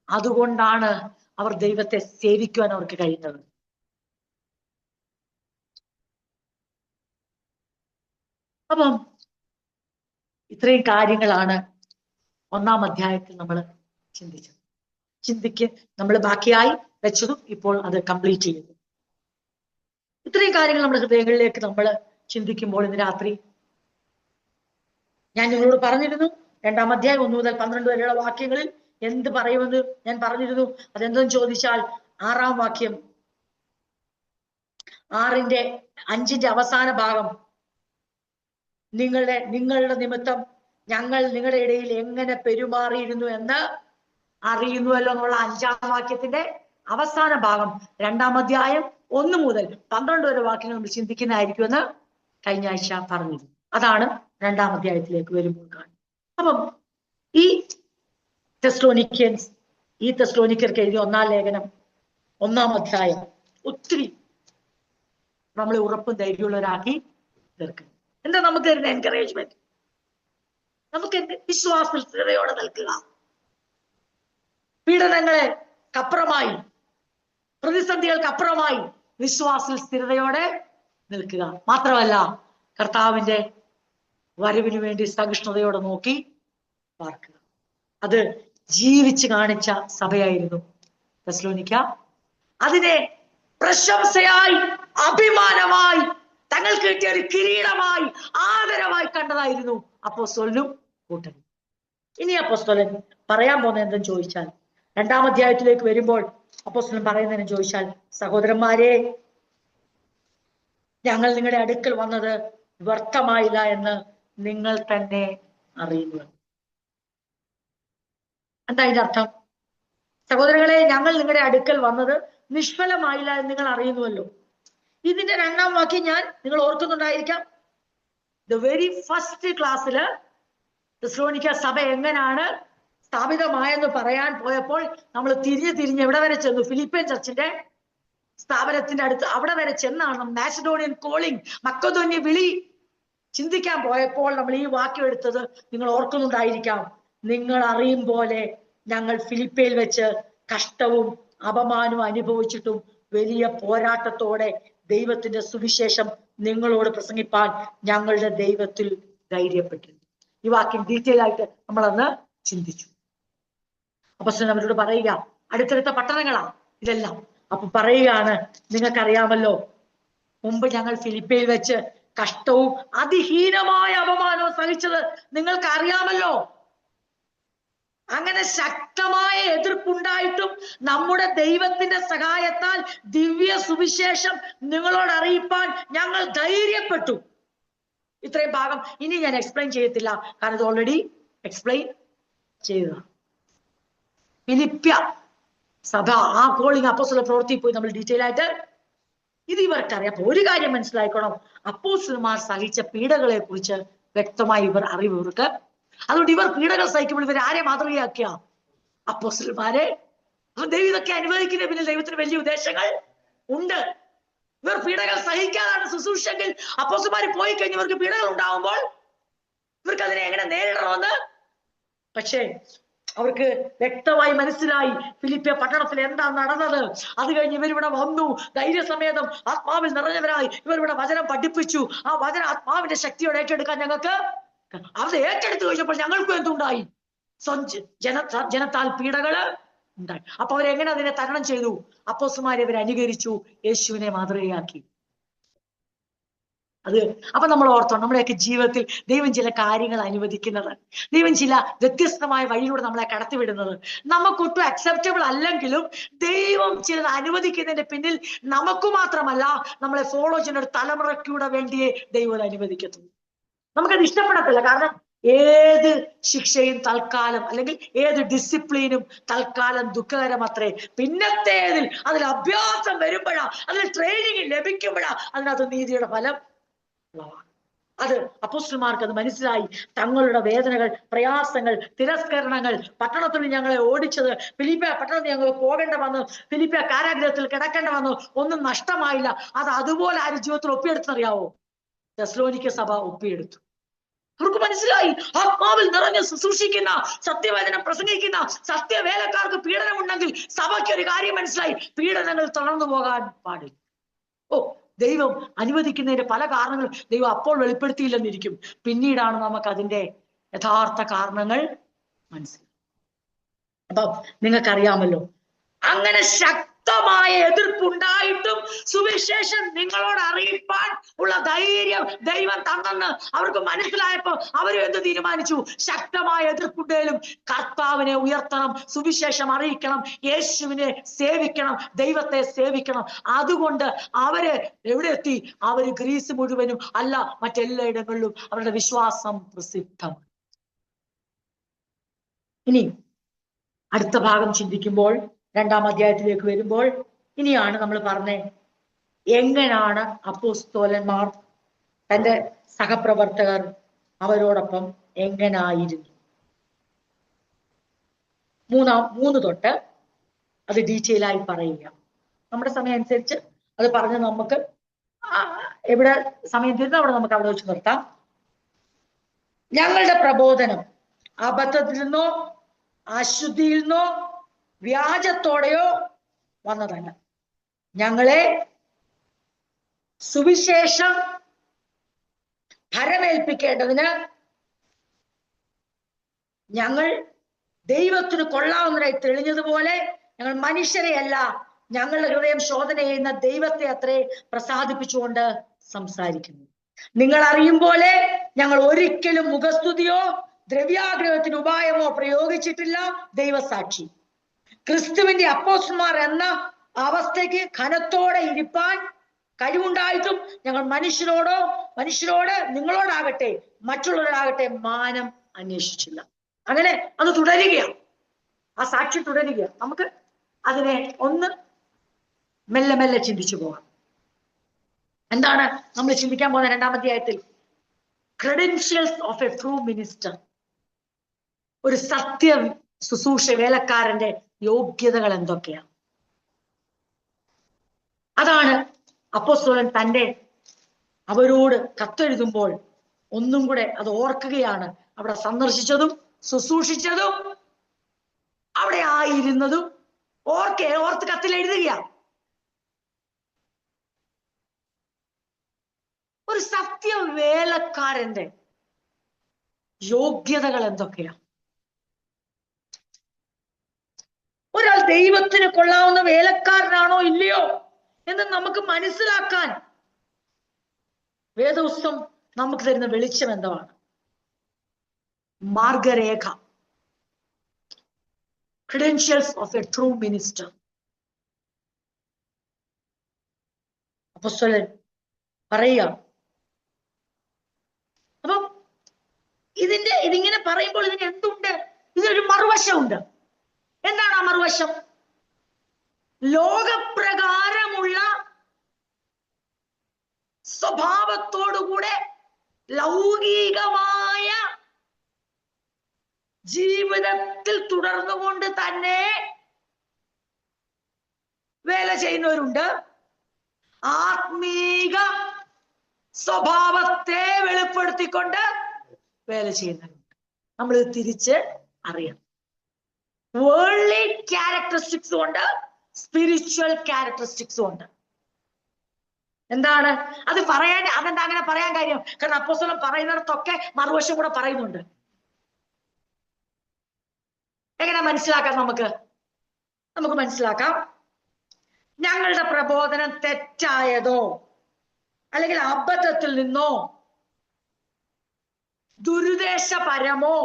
അതുകൊണ്ടാണ് അവർ ദൈവത്തെ സേവിക്കുവാൻ അവർക്ക് കഴിയുന്നത്. അപ്പം ഇത്രയും കാര്യങ്ങളാണ് ഒന്നാം അധ്യായത്തിൽ നമ്മൾ ചിന്തിക്ക് നമ്മൾ ബാക്കിയായി വെച്ചതും ഇപ്പോൾ അത് കംപ്ലീറ്റ് ചെയ്യുന്നു. ഇത്രയും കാര്യങ്ങൾ നമ്മുടെ ഹൃദയങ്ങളിലേക്ക് നമ്മൾ ചിന്തിക്കുമ്പോൾ ഇന്ന് രാത്രി ഞാൻ നിങ്ങളോട് പറഞ്ഞിരുന്നു, 2-ാം അധ്യായം 1 മുതൽ 12 വരെയുള്ള വാക്യങ്ങളിൽ എന്ത് പറയുമെന്ന് ഞാൻ പറഞ്ഞിരുന്നു. അതെന്തെന്ന് ചോദിച്ചാൽ 6-ാം വാക്യം, 6-5 അവസാന ഭാഗം, നിങ്ങളുടെ നിമിത്തം ഞങ്ങൾ നിങ്ങളുടെ ഇടയിൽ എങ്ങനെ പെരുമാറിയിരുന്നു എന്ന് അറിയുന്നുവല്ലോ എന്നുള്ള 5-ാം വാക്യത്തിന്റെ അവസാന ഭാഗം 2-ാം അധ്യായം 1 മുതൽ 12 വരെ വാക്യങ്ങൾ നമ്മൾ ചിന്തിക്കുന്നതായിരിക്കുമെന്ന് കഴിഞ്ഞ ആഴ്ച പറഞ്ഞിരുന്നു. അതാണ് 2-ാം അധ്യായത്തിലേക്ക് വരുമ്പോൾ കാണും. അപ്പം ഈ തെസ്സലോനിക്കർക്ക് എഴുതിയ 1-ാം ലേഖനം 1-ാം അധ്യായം ഒത്തിരി നമ്മളെ ഉറപ്പും ധൈര്യമുള്ളവരാക്കി തീർക്കും. എന്താ നമുക്ക് തരുന്ന എൻകറേജ്മെന്റ്? നമുക്ക് വിശ്വാസയോടെ നിൽക്കുക. പീഡനങ്ങൾക്കപ്പുറമായി, പ്രതിസന്ധികൾക്കപ്പുറമായി വിശ്വാസത്തിൽ സ്ഥിരതയോടെ നിൽക്കുക. മാത്രമല്ല കർത്താവിന്റെ വരവിനു വേണ്ടി സഹിഷ്ണുതയോടെ നോക്കി പാർക്കുക. അത് ജീവിച്ച് കാണിച്ച സഭയായിരുന്നു തെസ്സലോനിക്ക. അതിനെ പ്രശംസയായി, അഭിമാനമായി, തങ്ങൾക്ക് കിട്ടിയ ഒരു കിരീടമായി, ആദരവായി കണ്ടതായിരുന്നു അപ്പോസ്തലനും കൂട്ടരും. ഇനി അപ്പോസ്തലൻ പറയാൻ പോകുന്ന എന്തെന്ന് ചോദിച്ചാൽ, 2-ാം അധ്യായത്തിലേക്ക് വരുമ്പോൾ അപ്പോസ്തലൻ പറയുന്നതിന് ചോദിച്ചാൽ, സഹോദരന്മാരെ, ഞങ്ങൾ നിങ്ങളുടെ അടുക്കൽ വന്നത് വ്യർത്ഥമായില്ല എന്ന് നിങ്ങൾ തന്നെ അറിയുന്നു. എന്താ ഇതിന്റെ അർത്ഥം? സഹോദരങ്ങളെ, ഞങ്ങൾ നിങ്ങളുടെ അടുക്കൽ വന്നത് നിഷ്ഫലമായില്ല എന്ന് നിങ്ങൾ അറിയുന്നുവല്ലോ. ഇതിന്റെ 2-ാം വാക്യം ഞാൻ നിങ്ങൾ ഓർക്കുന്നുണ്ടായിരിക്കാം. ദ വെരി ഫസ്റ്റ് ക്ലാസ്സില് തെസ്സലോനിക്ക സഭ എങ്ങനെയാണ് സ്ഥാപിതമായെന്ന് പറയാൻ പോയപ്പോൾ നമ്മൾ തിരിഞ്ഞ് എവിടെ വരെ ചെന്നു? ഫിലിപ്പിയൻ ചർച്ചിന്റെ സ്ഥാപനത്തിന്റെ അടുത്ത് അവിടെ വരെ ചെന്നാണ് മാസിഡോണിയൻ കോളിംഗ്, മക്കദോന്യ വിളി ചിന്തിക്കാൻ പോയപ്പോൾ നമ്മൾ ഈ വാക്യം എടുത്തത് നിങ്ങൾ ഓർക്കുന്നുണ്ടായിരിക്കാം. നിങ്ങൾ അറിയും പോലെ ഞങ്ങൾ ഫിലിപ്പയിൽ വെച്ച് കഷ്ടവും അപമാനവും അനുഭവിച്ചിട്ടും വലിയ പോരാട്ടത്തോടെ ദൈവത്തിന്റെ സുവിശേഷം നിങ്ങളോട് പ്രസംഗിപ്പാൻ ഞങ്ങളുടെ ദൈവത്തിൽ ധൈര്യപ്പെട്ടിരുന്നു. ഈ വാക്യം ഡീറ്റെയിൽ ആയിട്ട് നമ്മളന്ന് ചിന്തിച്ചു. അപ്പോസ്തലൻ അവരോട് പറയുക, അടുത്തടുത്ത പട്ടണങ്ങളാ ഇതെല്ലാം. അപ്പൊ പറയുകയാണ്, നിങ്ങൾക്കറിയാമല്ലോ മുമ്പ് ഞങ്ങൾ ഫിലിപ്പയിൽ വെച്ച് കഷ്ടവും അതിഹീനമായ അപമാനവും സഹിച്ചത് നിങ്ങൾക്ക് അറിയാമല്ലോ. അങ്ങനെ ശക്തമായ എതിർപ്പുണ്ടായിട്ടും നമ്മുടെ ദൈവത്തിന്റെ സഹായത്താൽ ദിവ്യ സുവിശേഷം നിങ്ങളോട് അറിയിപ്പാൻ ഞങ്ങൾ ധൈര്യപ്പെട്ടു. ഇത്രയും ഭാഗം ഇനി ഞാൻ എക്സ്പ്ലെയിൻ ചെയ്യത്തില്ല, കാരണം ഇത് ഓൾറെഡി എക്സ്പ്ലെയിൻ ചെയ്തതാണ്. ഫിലിപ്പ്യ സഭ ആ കോളിങ് അപ്പോസ്തല പ്രവൃത്തി പോയി നമ്മൾ ഡീറ്റെയിൽ ആയിട്ട് ഇത് ഇവർക്കറിയാം. അപ്പൊ ഒരു കാര്യം മനസ്സിലാക്കണം, അപ്പോസ്തലന്മാർ സഹിച്ച പീഡകളെ കുറിച്ച് വ്യക്തമായി ഇവർ അറിവ് ഇവർക്ക്. അതുകൊണ്ട് ഇവർ പീഡകൾ സഹിക്കുമ്പോൾ ഇവർ ആരെ മാതൃകയാക്കിയ? അപ്പോസ്തലന്മാരെ. ദൈവം ഇതൊക്കെ അനുവദിക്കുന്ന പിന്നിൽ ദൈവത്തിന് വലിയ ഉദ്ദേശങ്ങൾ ഉണ്ട്. ഇവർ പീഡകൾ സഹിക്കാതാണ് ശുശ്രൂഷെങ്കിൽ അപ്പോസ്തലന്മാർ പോയി കഴിഞ്ഞ് ഇവർക്ക് പീഡകൾ ഉണ്ടാവുമ്പോൾ ഇവർക്ക് അതിനെ എങ്ങനെ നേരിടണമെന്ന് പക്ഷേ അവർക്ക് വ്യക്തമായി മനസ്സിലായി ഫിലിപ്പിയ പട്ടണത്തിൽ എന്താ നടന്നത്. അത് കഴിഞ്ഞ് ഇവരിവിടെ വന്നു, ധൈര്യസമേതം ആത്മാവിൽ നിറഞ്ഞവരായി ഇവരിവിടെ വചനം പഠിപ്പിച്ചു. ആ വചന ആത്മാവിന്റെ ശക്തിയോടെ ഏറ്റെടുക്കാൻ ഞങ്ങൾക്ക് അത് ഏറ്റെടുത്തു കഴിഞ്ഞപ്പോൾ ഞങ്ങൾക്കും എന്തുണ്ടായി? ജനത്താൽ പീഡകള് ഉണ്ടായി. അപ്പൊ അവരെങ്ങനെ അതിനെ തരണം ചെയ്തു? അപ്പോസ്തലന്മാരെ ഇവർ അനുകരിച്ചു, യേശുവിനെ മാതൃകയാക്കി. അത് അപ്പൊ നമ്മൾ ഓർത്തോ, നമ്മുടെയൊക്കെ ജീവിതത്തിൽ ദൈവം ചില കാര്യങ്ങൾ അനുവദിക്കുന്നത്, ദൈവം ചില വ്യത്യസ്തമായ വഴിയിലൂടെ നമ്മളെ കടത്തിവിടുന്നത് നമുക്കൊട്ടും അക്സെപ്റ്റബിൾ അല്ലെങ്കിലും ദൈവം ചിലത് അനുവദിക്കുന്നതിന്റെ പിന്നിൽ നമുക്ക് മാത്രമല്ല നമ്മളെ ഫോളോ ചെയ്യുന്ന ഒരു തലമുറയ്ക്കൂടെ വേണ്ടിയേ ദൈവം അത് അനുവദിക്കത്തുള്ളൂ. നമുക്കത് ഇഷ്ടപ്പെടത്തില്ല. കാരണം ഏത് ശിക്ഷയും തൽക്കാലം, അല്ലെങ്കിൽ ഏത് ഡിസിപ്ലിനും തൽക്കാലം ദുഃഖകരമത്രേ. പിന്നത്തേതിൽ അതിൽ അഭ്യാസം വരുമ്പോഴാ, അതിൽ ട്രെയിനിങ് ലഭിക്കുമ്പോഴാ അതിനകത്ത് നീതിയുടെ ഫലം. അത് അപ്പോസ്തലന്മാർക്ക് അത് മനസ്സിലായി. തങ്ങളുടെ വേദനകൾ, പ്രയാസങ്ങൾ, തിരസ്കരണങ്ങൾ, പട്ടണത്തിൽ ഞങ്ങളെ ഓടിച്ചത്, ഫിലിപ്പിയ പട്ടണത്തിൽ ഞങ്ങൾ പോകേണ്ട വന്നു, ഫിലിപ്പിയ കാരാഗൃഹത്തിൽ കിടക്കേണ്ട വന്നു, ഒന്നും നഷ്ടമായില്ല. അത് അതുപോലെ ആര് ജീവിതത്തിൽ ഒപ്പിയെടുത്തറിയാവോ? തെസ്സലോനിക്ക സഭ ഒപ്പിയെടുത്തു. അവർക്ക് മനസ്സിലായി, ആത്മാവിൽ നിറഞ്ഞ് ശുശ്രൂഷിക്കുന്ന, സത്യവേദന പ്രസംഗിക്കുന്ന സത്യവേലക്കാർക്ക് പീഡനമുണ്ടെങ്കിൽ സഭയ്ക്ക് ഒരു കാര്യം മനസ്സിലായി, പീഡനങ്ങൾ തുടർന്നു പോകാൻ പാടില്ല. ഓ, ദൈവം അനുവദിക്കുന്നതിന്റെ പല കാരണങ്ങളും ദൈവം അപ്പോൾ വെളിപ്പെടുത്തിയില്ലെന്നിരിക്കും, പിന്നീടാണ് നമുക്ക് അതിന്റെ യഥാർത്ഥ കാരണങ്ങൾ മനസ്സിലാവും. അപ്പം നിങ്ങൾക്കറിയാമല്ലോ, അങ്ങനെ ശക്തമായ എതിർപ്പുണ്ടായിട്ടും സുവിശേഷം നിങ്ങളോട് അറിയിപ്പാൻ ഉള്ള ധൈര്യം ദൈവം തന്നെന്ന് അവർക്ക് മനസ്സിലായപ്പോ അവരും എന്ത് തീരുമാനിച്ചു? ശക്തമായ എതിർപ്പുണ്ടേലും കർത്താവിനെ ഉയർത്തണം, സുവിശേഷം അറിയിക്കണം, യേശുവിനെ സേവിക്കണം, ദൈവത്തെ സേവിക്കണം. അതുകൊണ്ട് അവര് എവിടെ എത്തി? അവര് ഗ്രീസ് മുഴുവനും അല്ല, മറ്റെല്ലായിടങ്ങളിലും അവരുടെ വിശ്വാസം പ്രസിദ്ധം. ഇനി അടുത്ത ഭാഗം ചിന്തിക്കുമ്പോൾ, 2-ാം അധ്യായത്തിലേക്ക് വരുമ്പോൾ, ഇനിയാണ് നമ്മൾ പറഞ്ഞേ എങ്ങനെയാണ് അപ്പോസ്തലന്മാർ, തന്റെ സഹപ്രവർത്തകർ അവരോടൊപ്പം എങ്ങനായിരുന്നു. 3 തൊട്ട് അത് ഡീറ്റെയിൽ ആയി പറയുക. നമ്മുടെ സമയം അനുസരിച്ച് അത് പറഞ്ഞ് നമുക്ക് എവിടെ സമയം തീർന്നു അവിടെ നമുക്ക് അവിടെ വെച്ച് നിർത്താം. ഞങ്ങളുടെ പ്രബോധനം അബദ്ധത്തിൽ നിന്നോ അശുദ്ധിയിൽ നിന്നോ വ്യാജത്തോടെയോ വന്നതല്ല. ഞങ്ങളെ സുവിശേഷം ഭരമേൽപ്പിക്കേണ്ടതിന് ഞങ്ങൾ ദൈവത്തിന് കൊള്ളാവുന്നതായി തെളിഞ്ഞതുപോലെ ഞങ്ങൾ മനുഷ്യരെയല്ല, ഞങ്ങളുടെ ഹൃദയം ശോധന ചെയ്യുന്ന ദൈവത്തെ അത്രേ പ്രസാദിപ്പിച്ചുകൊണ്ട് സംസാരിക്കുന്നു. നിങ്ങൾ അറിയും പോലെ ഞങ്ങൾ ഒരിക്കലും മുഖസ്തുതിയോ ദ്രവ്യാഗ്രഹത്തിന് ഉപായമോ പ്രയോഗിച്ചിട്ടില്ല. ദൈവസാക്ഷി, ക്രിസ്തുവിന്റെ അപ്പോസ്തലന്മാർ എന്ന അവസ്ഥയ്ക്ക് ഘനത്തോടെ ഇരിപ്പാൻ കഴിവുണ്ടായിട്ടും ഞങ്ങൾ മനുഷ്യരോട് നിങ്ങളോടാകട്ടെ മറ്റുള്ളവരോടാകട്ടെ മാനം അന്വേഷിച്ചില്ല. അങ്ങനെ അത് തുടരുകയാണ്, ആ സാക്ഷി തുടരുകയാണ്. നമുക്ക് അതിനെ ഒന്ന് മെല്ലെ മെല്ലെ ചിന്തിച്ചു പോകാം. എന്താണ് നമ്മൾ ചിന്തിക്കാൻ പോകുന്ന 2-ാം അധ്യായത്തിൽ? Credentials of a true minister. ഒരു സത്യ ശുശ്രൂഷ വേലക്കാരന്റെ യോഗ്യതകൾ എന്തൊക്കെയാണ്? അതാണ് അപ്പോസ്തലൻ അവരോട് കത്തെഴുതുമ്പോൾ ഒന്നും കൂടെ അത് ഓർക്കുകയാണ്. അവിടെ സന്ദർശിച്ചതും ശുശ്രൂഷിച്ചതും അവിടെ ആയിരുന്നതും ഓർത്ത് കത്തിൽ എഴുതുകയാണ്. ഒരു സത്യ വേലക്കാരന്റെ യോഗ്യതകൾ എന്തൊക്കെയാണ്? ഒരാൾ ദൈവത്തിന് കൊള്ളാവുന്ന വേലക്കാരനാണോ ഇല്ലയോ എന്ന് നമുക്ക് മനസ്സിലാക്കാൻ വേദപുസ്തകം നമുക്ക് തരുന്ന വെളിച്ചം എന്താണ്? മാർഗരേഖ, credentials of a true minister. അപ്പോസ്തലൻ പറയുക. അപ്പം ഇതിങ്ങനെ പറയുമ്പോൾ ഇതിന് എന്തുണ്ട്? ഇതിനൊരു മറുവശമുണ്ട്. എന്താണ് ആ മറുവശം? ലോകപ്രകാരമുള്ള സ്വഭാവത്തോടുകൂടെ ലൗകികമായ ജീവിതത്തിൽ തുടർന്നുകൊണ്ട് തന്നെ വേല ചെയ്യുന്നവരുണ്ട്. ആത്മീക സ്വഭാവത്തെ വെളിപ്പെടുത്തിക്കൊണ്ട് വേല ചെയ്യുന്നവരുണ്ട്. നമ്മൾ തിരിച്ച് അറിയണം. വേൾഡ്ലി ക്യാരക്ടറിസ്റ്റിക്സും ഉണ്ട്, സ്പിരിച്വൽ ക്യാരക്ടറിസ്റ്റിക്സും ഉണ്ട്. എന്താണ് അത് പറയാൻ? അതെന്താ അങ്ങനെ പറയാൻ കാര്യം? കാരണം അപ്പോസ്തലൻ പറയുന്നിടത്തൊക്കെ മറുവശം കൂടെ പറയുന്നുണ്ട്. എങ്ങനെ മനസ്സിലാക്കാം? നമുക്ക് മനസ്സിലാക്കാം. ഞങ്ങളുടെ പ്രബോധനം തെറ്റായതോ അല്ലെങ്കിൽ അബദ്ധത്തിൽ നിന്നോ ദുരുദ്ദേശപരമോ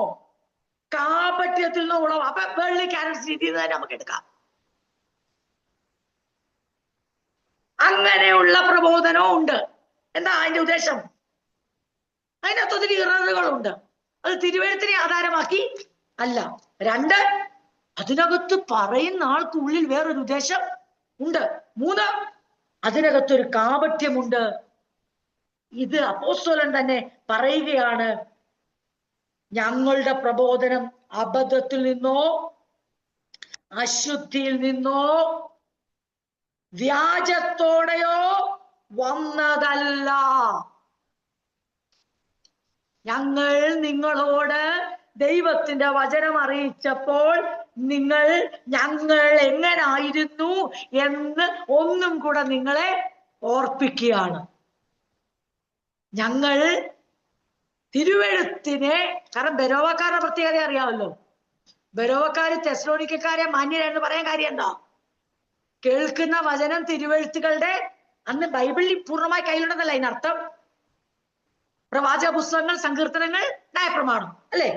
കാപട്യത്തിൽ നിന്നോ ഉള്ള അപ്പൊ വേൾഡ്ലി ക്യാരക്ടറിസ്റ്റിക്സ് തന്നെ നമുക്ക് എടുക്കാം. അങ്ങനെയുള്ള പ്രബോധനവും ഉണ്ട്. എന്താ അതിന്റെ ഉദ്ദേശം? അതിനകത്ത് ഒത്തിരി ഇററുകളുണ്ട്. അത് തിരുവെഴുത്തിനെ ആധാരമാക്കി അല്ല. രണ്ട്, അതിനകത്ത് പറയുന്ന ആൾക്കുള്ളിൽ വേറൊരു ഉദ്ദേശം ഉണ്ട്. മൂന്ന്, അതിനകത്തൊരു കാപട്യമുണ്ട്. ഇത് അപ്പോസ്തലൻ തന്നെ പറയുകയാണ്, ഞങ്ങളുടെ പ്രബോധനം അബദ്ധത്തിൽ നിന്നോ അശുദ്ധിയിൽ നിന്നോ വ്യാജത്തോടെയോ വന്നതല്ല. ഞങ്ങൾ നിങ്ങളോട് ദൈവത്തിന്റെ വചനം അറിയിച്ചപ്പോൾ ഞങ്ങൾ എങ്ങനായിരുന്നു എന്ന് ഒന്നും കൂടെ നിങ്ങളെ ഓർപ്പിക്കുകയാണ്. ഞങ്ങൾ തിരുവെഴുത്തിനെ, കാരണം ബെരോവക്കാരുടെ പ്രത്യേകത അറിയാമല്ലോ. ബെരോവക്കാര് തെസ്സലോനിക്കക്കാരെ മാന്യരെന്ന് പറയാൻ കാര്യം എന്താ? കേൾക്കുന്ന വചനം തിരുവെഴുത്തുകളുടെ, അന്ന് ബൈബിളിൽ പൂർണ്ണമായി കയ്യിലുണ്ടെന്നല്ല അതിനർത്ഥം. പ്രവാചക പുസ്തകങ്ങൾ, സങ്കീർത്തനങ്ങൾ, ന്യായപ്രമാണം അല്ലെ,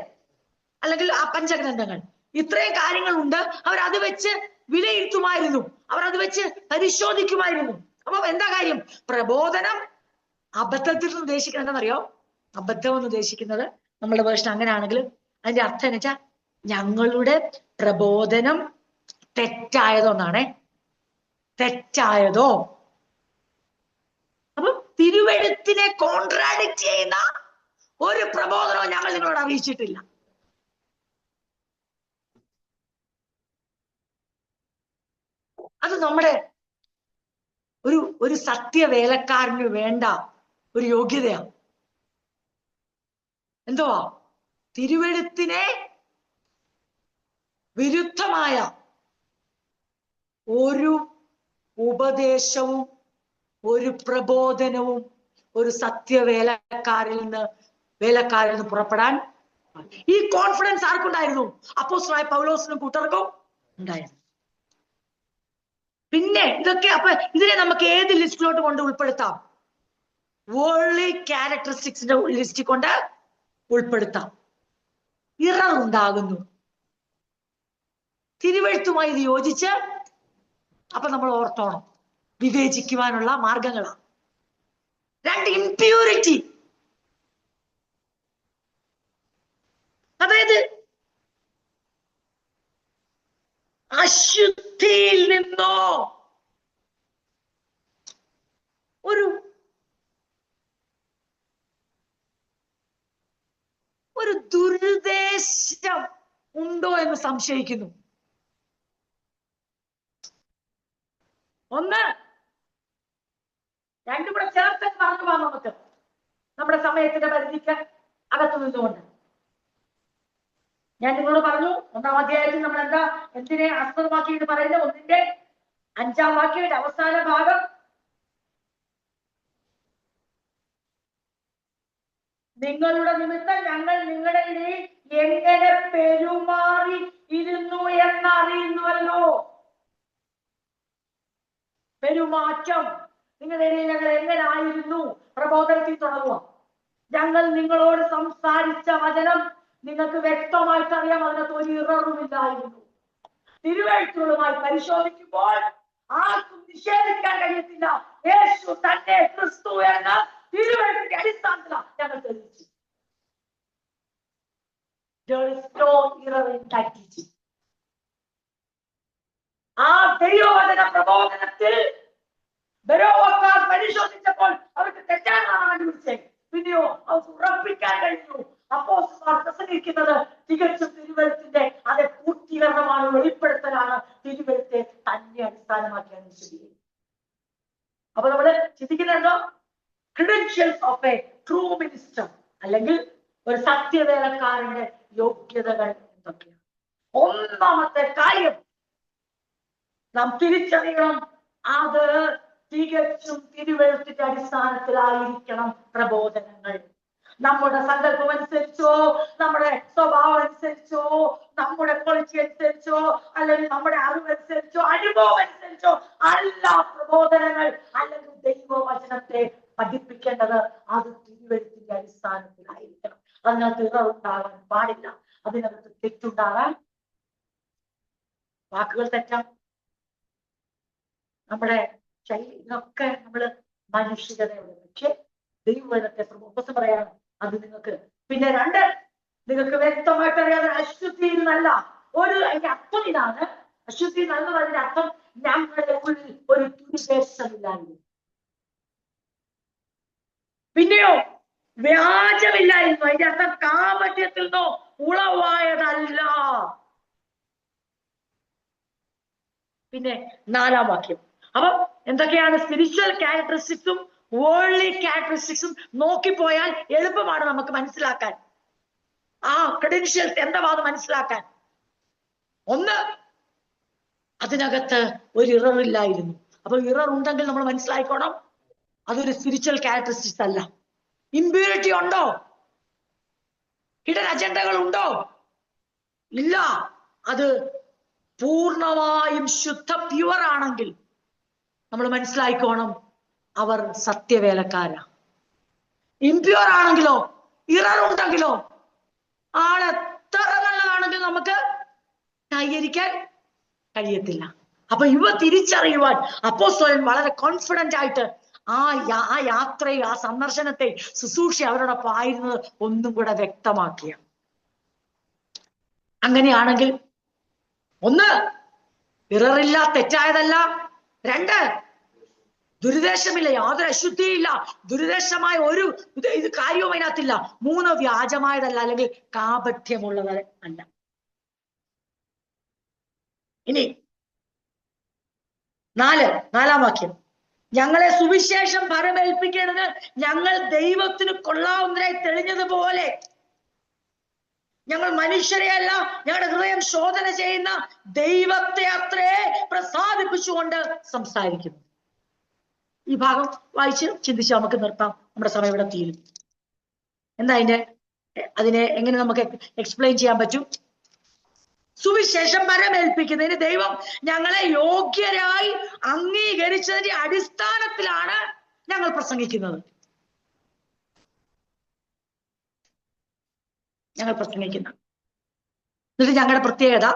അല്ലെങ്കിൽ ആ പഞ്ചഗ്രന്ഥങ്ങൾ, ഇത്രയും കാര്യങ്ങളുണ്ട്. അവരത് വെച്ച് വിലയിരുത്തുമായിരുന്നു, അവരത് വെച്ച് പരിശോധിക്കുമായിരുന്നു. അപ്പൊ എന്താ കാര്യം? പ്രബോധനം അബദ്ധത്തിൽ ഉദ്ദേശിക്കുന്നത് എന്താണെന്നറിയോ? അബദ്ധം എന്ന് ഉദ്ദേശിക്കുന്നത് നമ്മളുടെ വേർഷൻ അങ്ങനെയാണെങ്കിൽ അതിന്റെ അർത്ഥം എന്ന് വെച്ചാൽ ഞങ്ങളുടെ പ്രബോധനം തെറ്റായതോ എന്നാണേ. തെറ്റായതോ. അപ്പൊ തിരുവെഴുത്തിനെ കോൺട്രാഡിക്റ്റ് ചെയ്യുന്ന ഒരു പ്രബോധനവും ഞങ്ങൾ നിങ്ങളോട് അറിയിച്ചിട്ടില്ല. അത് നമ്മുടെ ഒരു സത്യവേലക്കാരന് വേണ്ട ഒരു യോഗ്യതയാണ്. എന്തുവാ? തിരുവെഴുത്തിനെ വിരുദ്ധമായ ഒരു ഉപദേശവും ഒരു പ്രബോധനവും ഒരു സത്യവേലക്കാരിൽ നിന്ന് പുറപ്പെടാൻ. ഈ കോൺഫിഡൻസ് ആർക്കുണ്ടായിരുന്നു? അപ്പോസ്തലനായ പൗലോസിനും കൂട്ടർക്കും ഉണ്ടായിരുന്നു. പിന്നെ ഇതൊക്കെ അപ്പൊ ഇതിനെ നമുക്ക് ഏത് ലിസ്റ്റിലോട്ട് കൊണ്ട് ഉൾപ്പെടുത്താം? വേൾഡ്ലി ക്യാരക്ടറിസ്റ്റിക്സിന്റെ ലിസ്റ്റിൽ കൊണ്ട് ഉൾപ്പെടുത്താം. ഇറർ ഉണ്ടാകുന്നു. തിരുവെഴുത്തുമായി ഇത് യോജിച്ച് അപ്പൊ നമ്മൾ ഓർത്തോണം, വിവേചിക്കുവാനുള്ള മാർഗങ്ങളാണ്. രണ്ട്, ഇംപ്യൂരിറ്റി, അതായത് അശുദ്ധിയിൽ നിന്നോ ഒരു ദുരുദ്ദേശം ഉണ്ടോ എന്ന് സംശയിക്കുന്നു. ഒന്ന്, രണ്ടും കൂടെ ചേർത്ത് പറഞ്ഞു പോകാം നമുക്ക്, നമ്മുടെ സമയത്തിന്റെ പരിധിക്ക് അകത്തു നിന്നുകൊണ്ട്. ഞാൻ നിങ്ങളോട് പറഞ്ഞു, 1-ാം അധ്യായത്തിൽ നമ്മൾ എന്തിനെ ആസ്പദമാക്കി എന്ന് പറയുന്നത്? 1-ന്റെ 5-ാം വാക്യത്തിന്റെ അവസാന ഭാഗം, നിങ്ങളുടെ നിമിത്തം ഞങ്ങൾ നിങ്ങളുടെ ഇടയിൽ എങ്ങനെ പെരുമാറി ഇരുന്നു എന്നറിയുന്നുവല്ലോ. പെരുമാറ്റം നിങ്ങളുടെ ഇടയിൽ ഞങ്ങൾ എങ്ങനെ ആയിരുന്നു? പ്രബോധനത്തിൽ തുടങ്ങുക. ഞങ്ങൾ നിങ്ങളോട് സംസാരിച്ച വചനം നിങ്ങൾക്ക് വ്യക്തമായിട്ട് അറിയാം, അതിനകത്ത് ഒരു ഇററുമില്ലായിരുന്നു. തിരുവെഴുത്തുകളുമായി പരിശോധിക്കുമ്പോൾ ആർക്കും നിഷേധിക്കാൻ കഴിയത്തില്ല, യേശു തന്നെ ക്രിസ്തു എന്ന തിരുവെഴുത്തിന്റെ അടിസ്ഥാനത്തിലാണ് ഞങ്ങൾ തെളിയിച്ചു. ആ ദൈവവചന പിന്നെയോ അവർക്ക് ഉറപ്പിക്കാൻ കഴിഞ്ഞു. അപ്പോസ്തലന്മാർ പ്രസംഗിക്കുന്നത് തികച്ചും തിരുവെഴുത്തിന്റെ അതേ പൂർത്തീകരണമാണ്, വെളിപ്പെടുത്തലാണ്. തിരുവെഴുത്തെ തന്നെ അടിസ്ഥാനമാക്കിയാണ് വിശദീകരിക്കുന്നത്. അപ്പൊ നമ്മള് ചിന്തിക്കുന്നുണ്ടോ? Credentials of a true minister, അല്ലെങ്കിൽ ഒരു സത്യവേലക്കാരന്റെ യോഗ്യതകൾ എന്തൊക്കെയാണ്? ഒന്നാമത്തെ കാര്യം നാം തിരിച്ചറിയണം, അത് തികച്ചും തിരുവെഴുത്തിന്റെ അടിസ്ഥാനത്തിലായിരിക്കണം പ്രബോധനങ്ങൾ. നമ്മുടെ സങ്കല്പം അനുസരിച്ചോ, നമ്മുടെ സ്വഭാവം അനുസരിച്ചോ, നമ്മുടെ ക്വാളിറ്റി അനുസരിച്ചോ, അല്ലെങ്കിൽ നമ്മുടെ അറിവനുസരിച്ചോ, അനുഭവം അനുസരിച്ചോ അല്ല പ്രബോധനങ്ങൾ, അല്ലെങ്കിൽ ദൈവവചനത്തെ പഠിപ്പിക്കേണ്ടത്. അത് തിരുവെഴുത്തിന്റെ അടിസ്ഥാനത്തിലായിരിക്കണം. അതിനകത്ത് ഇറവുണ്ടാകാൻ പാടില്ല, അതിനകത്ത് തെറ്റുണ്ടാകാൻ, വാക്കുകൾ തെറ്റാം, നമ്മുടെ ശൈലി, ഇതൊക്കെ നമ്മള് മനുഷ്യതയുടെ. പക്ഷെ ദൈവവചനത്തെ പ്രമോസം പറയാണ് അത് നിങ്ങൾക്ക്. പിന്നെ രണ്ട്, നിങ്ങൾക്ക് വ്യക്തമായിട്ട് അറിയാതെ അശുദ്ധി എന്നല്ല ഒരു, അതിന്റെ അർത്ഥം ഇതാണ്. അശുദ്ധി എന്നുള്ളതിന്റെ അർത്ഥം ഞങ്ങളുടെ ഉള്ളിൽ ഒരു ദുരുദ്ദേശമില്ലായിരുന്നു. പിന്നെയോ വ്യാജമില്ലായിരുന്നു. അതിന്റെ അർത്ഥം കാപട്യത്തിൽ നിന്നോ ഉളവായതല്ല. പിന്നെ 4-ാം വാക്യം. അപ്പൊ എന്തൊക്കെയാണ് സ്പിരിച്വൽ ക്യാരക്ടറിസ്റ്റിക്സും വേൾഡ്ലി ക്യാരക്ടറിസ്റ്റിക്സും നോക്കിപ്പോയാൽ എളുപ്പമാണ് നമുക്ക് മനസ്സിലാക്കാൻ, ആ ക്രെഡൻഷ്യൽസ് എന്താണെന്ന് മനസ്സിലാക്കാൻ. ഒന്ന്, അതിനകത്ത് ഒരു ഇററില്ലായിരുന്നു. അപ്പൊ ഇറർ ഉണ്ടെങ്കിൽ നമ്മൾ മനസ്സിലായിക്കോണം, അതൊരു സ്പിരിച്വൽ ക്യാരക്ടറിസ്റ്റിക്സ് അല്ല. ഇമ്പ്യൂരിറ്റി ഉണ്ടോ? ഹിഡൻ അജണ്ടകൾ ഉണ്ടോ? ഇല്ല. അത് പൂർണ്ണമായും ശുദ്ധ പ്യുവർ ആണെങ്കിൽ നമ്മൾ മനസ്സിലായിക്കോണം, അവർ സത്യവേലക്കാരാ. ഇംപ്യൂർ ആണെങ്കിലോ, ഇറർ ഉണ്ടെങ്കിലോ, ആളെത്ര നല്ലതാണെങ്കിൽ നമുക്ക് ന്യായീകരിക്കാൻ കഴിയത്തില്ല. അപ്പൊ ഇവ തിരിച്ചറിയുവാൻ അപ്പോസ്തലൻ വളരെ കോൺഫിഡന്റ് ആയിട്ട് ആ യാത്രയെ, ആ സന്ദർശനത്തെ, ശുശ്രൂഷ അവരോടൊപ്പം ആയിരുന്നത് ഒന്നും കൂടെ വ്യക്തമാക്കിയ. അങ്ങനെയാണെങ്കിൽ ഒന്ന്, ഇററില്ല, തെറ്റായതല്ല. രണ്ട്, ദുരുദ്ദേശമില്ല, യാതൊരു അശുദ്ധിയില്ല, ദുരുദ്ദേശമായ ഒരു ഇത് കാര്യവും അതിനകത്തില്ല. മൂന്ന്, വ്യാജമായതല്ല, അല്ലെങ്കിൽ കാപട്യമുള്ളത് അല്ല. ഇനി 4-ാം വാക്യം. ഞങ്ങളെ സുവിശേഷം ഫലമേൽപ്പിക്കേണ്ടത് ഞങ്ങൾ ദൈവത്തിന് കൊള്ളാവുന്നതായി തെളിഞ്ഞതുപോലെ, ഞങ്ങൾ മനുഷ്യരെയല്ല, ഞങ്ങളുടെ ഹൃദയം ശോധന ചെയ്യുന്ന ദൈവത്തെ അത്രേ പ്രസാദിപ്പിച്ചുകൊണ്ട് സംസാരിക്കുന്നു. ഈ ഭാഗം വായിച്ച് ചിന്തിച്ച് നമുക്ക് നിർത്താം, നമ്മുടെ സമയം ഇവിടെ തീരും. എന്താ അതിനെ എങ്ങനെ നമുക്ക് എക്സ്പ്ലെയിൻ ചെയ്യാൻ പറ്റും? സുവിശേഷം പരമേൽപ്പിക്കുന്നതിന് ദൈവം ഞങ്ങളെ യോഗ്യരായി അംഗീകരിച്ചതിന്റെ അടിസ്ഥാനത്തിലാണ് ഞങ്ങൾ പ്രസംഗിക്കുന്നത്. എന്നിട്ട് ഞങ്ങളുടെ പ്രത്യേകത,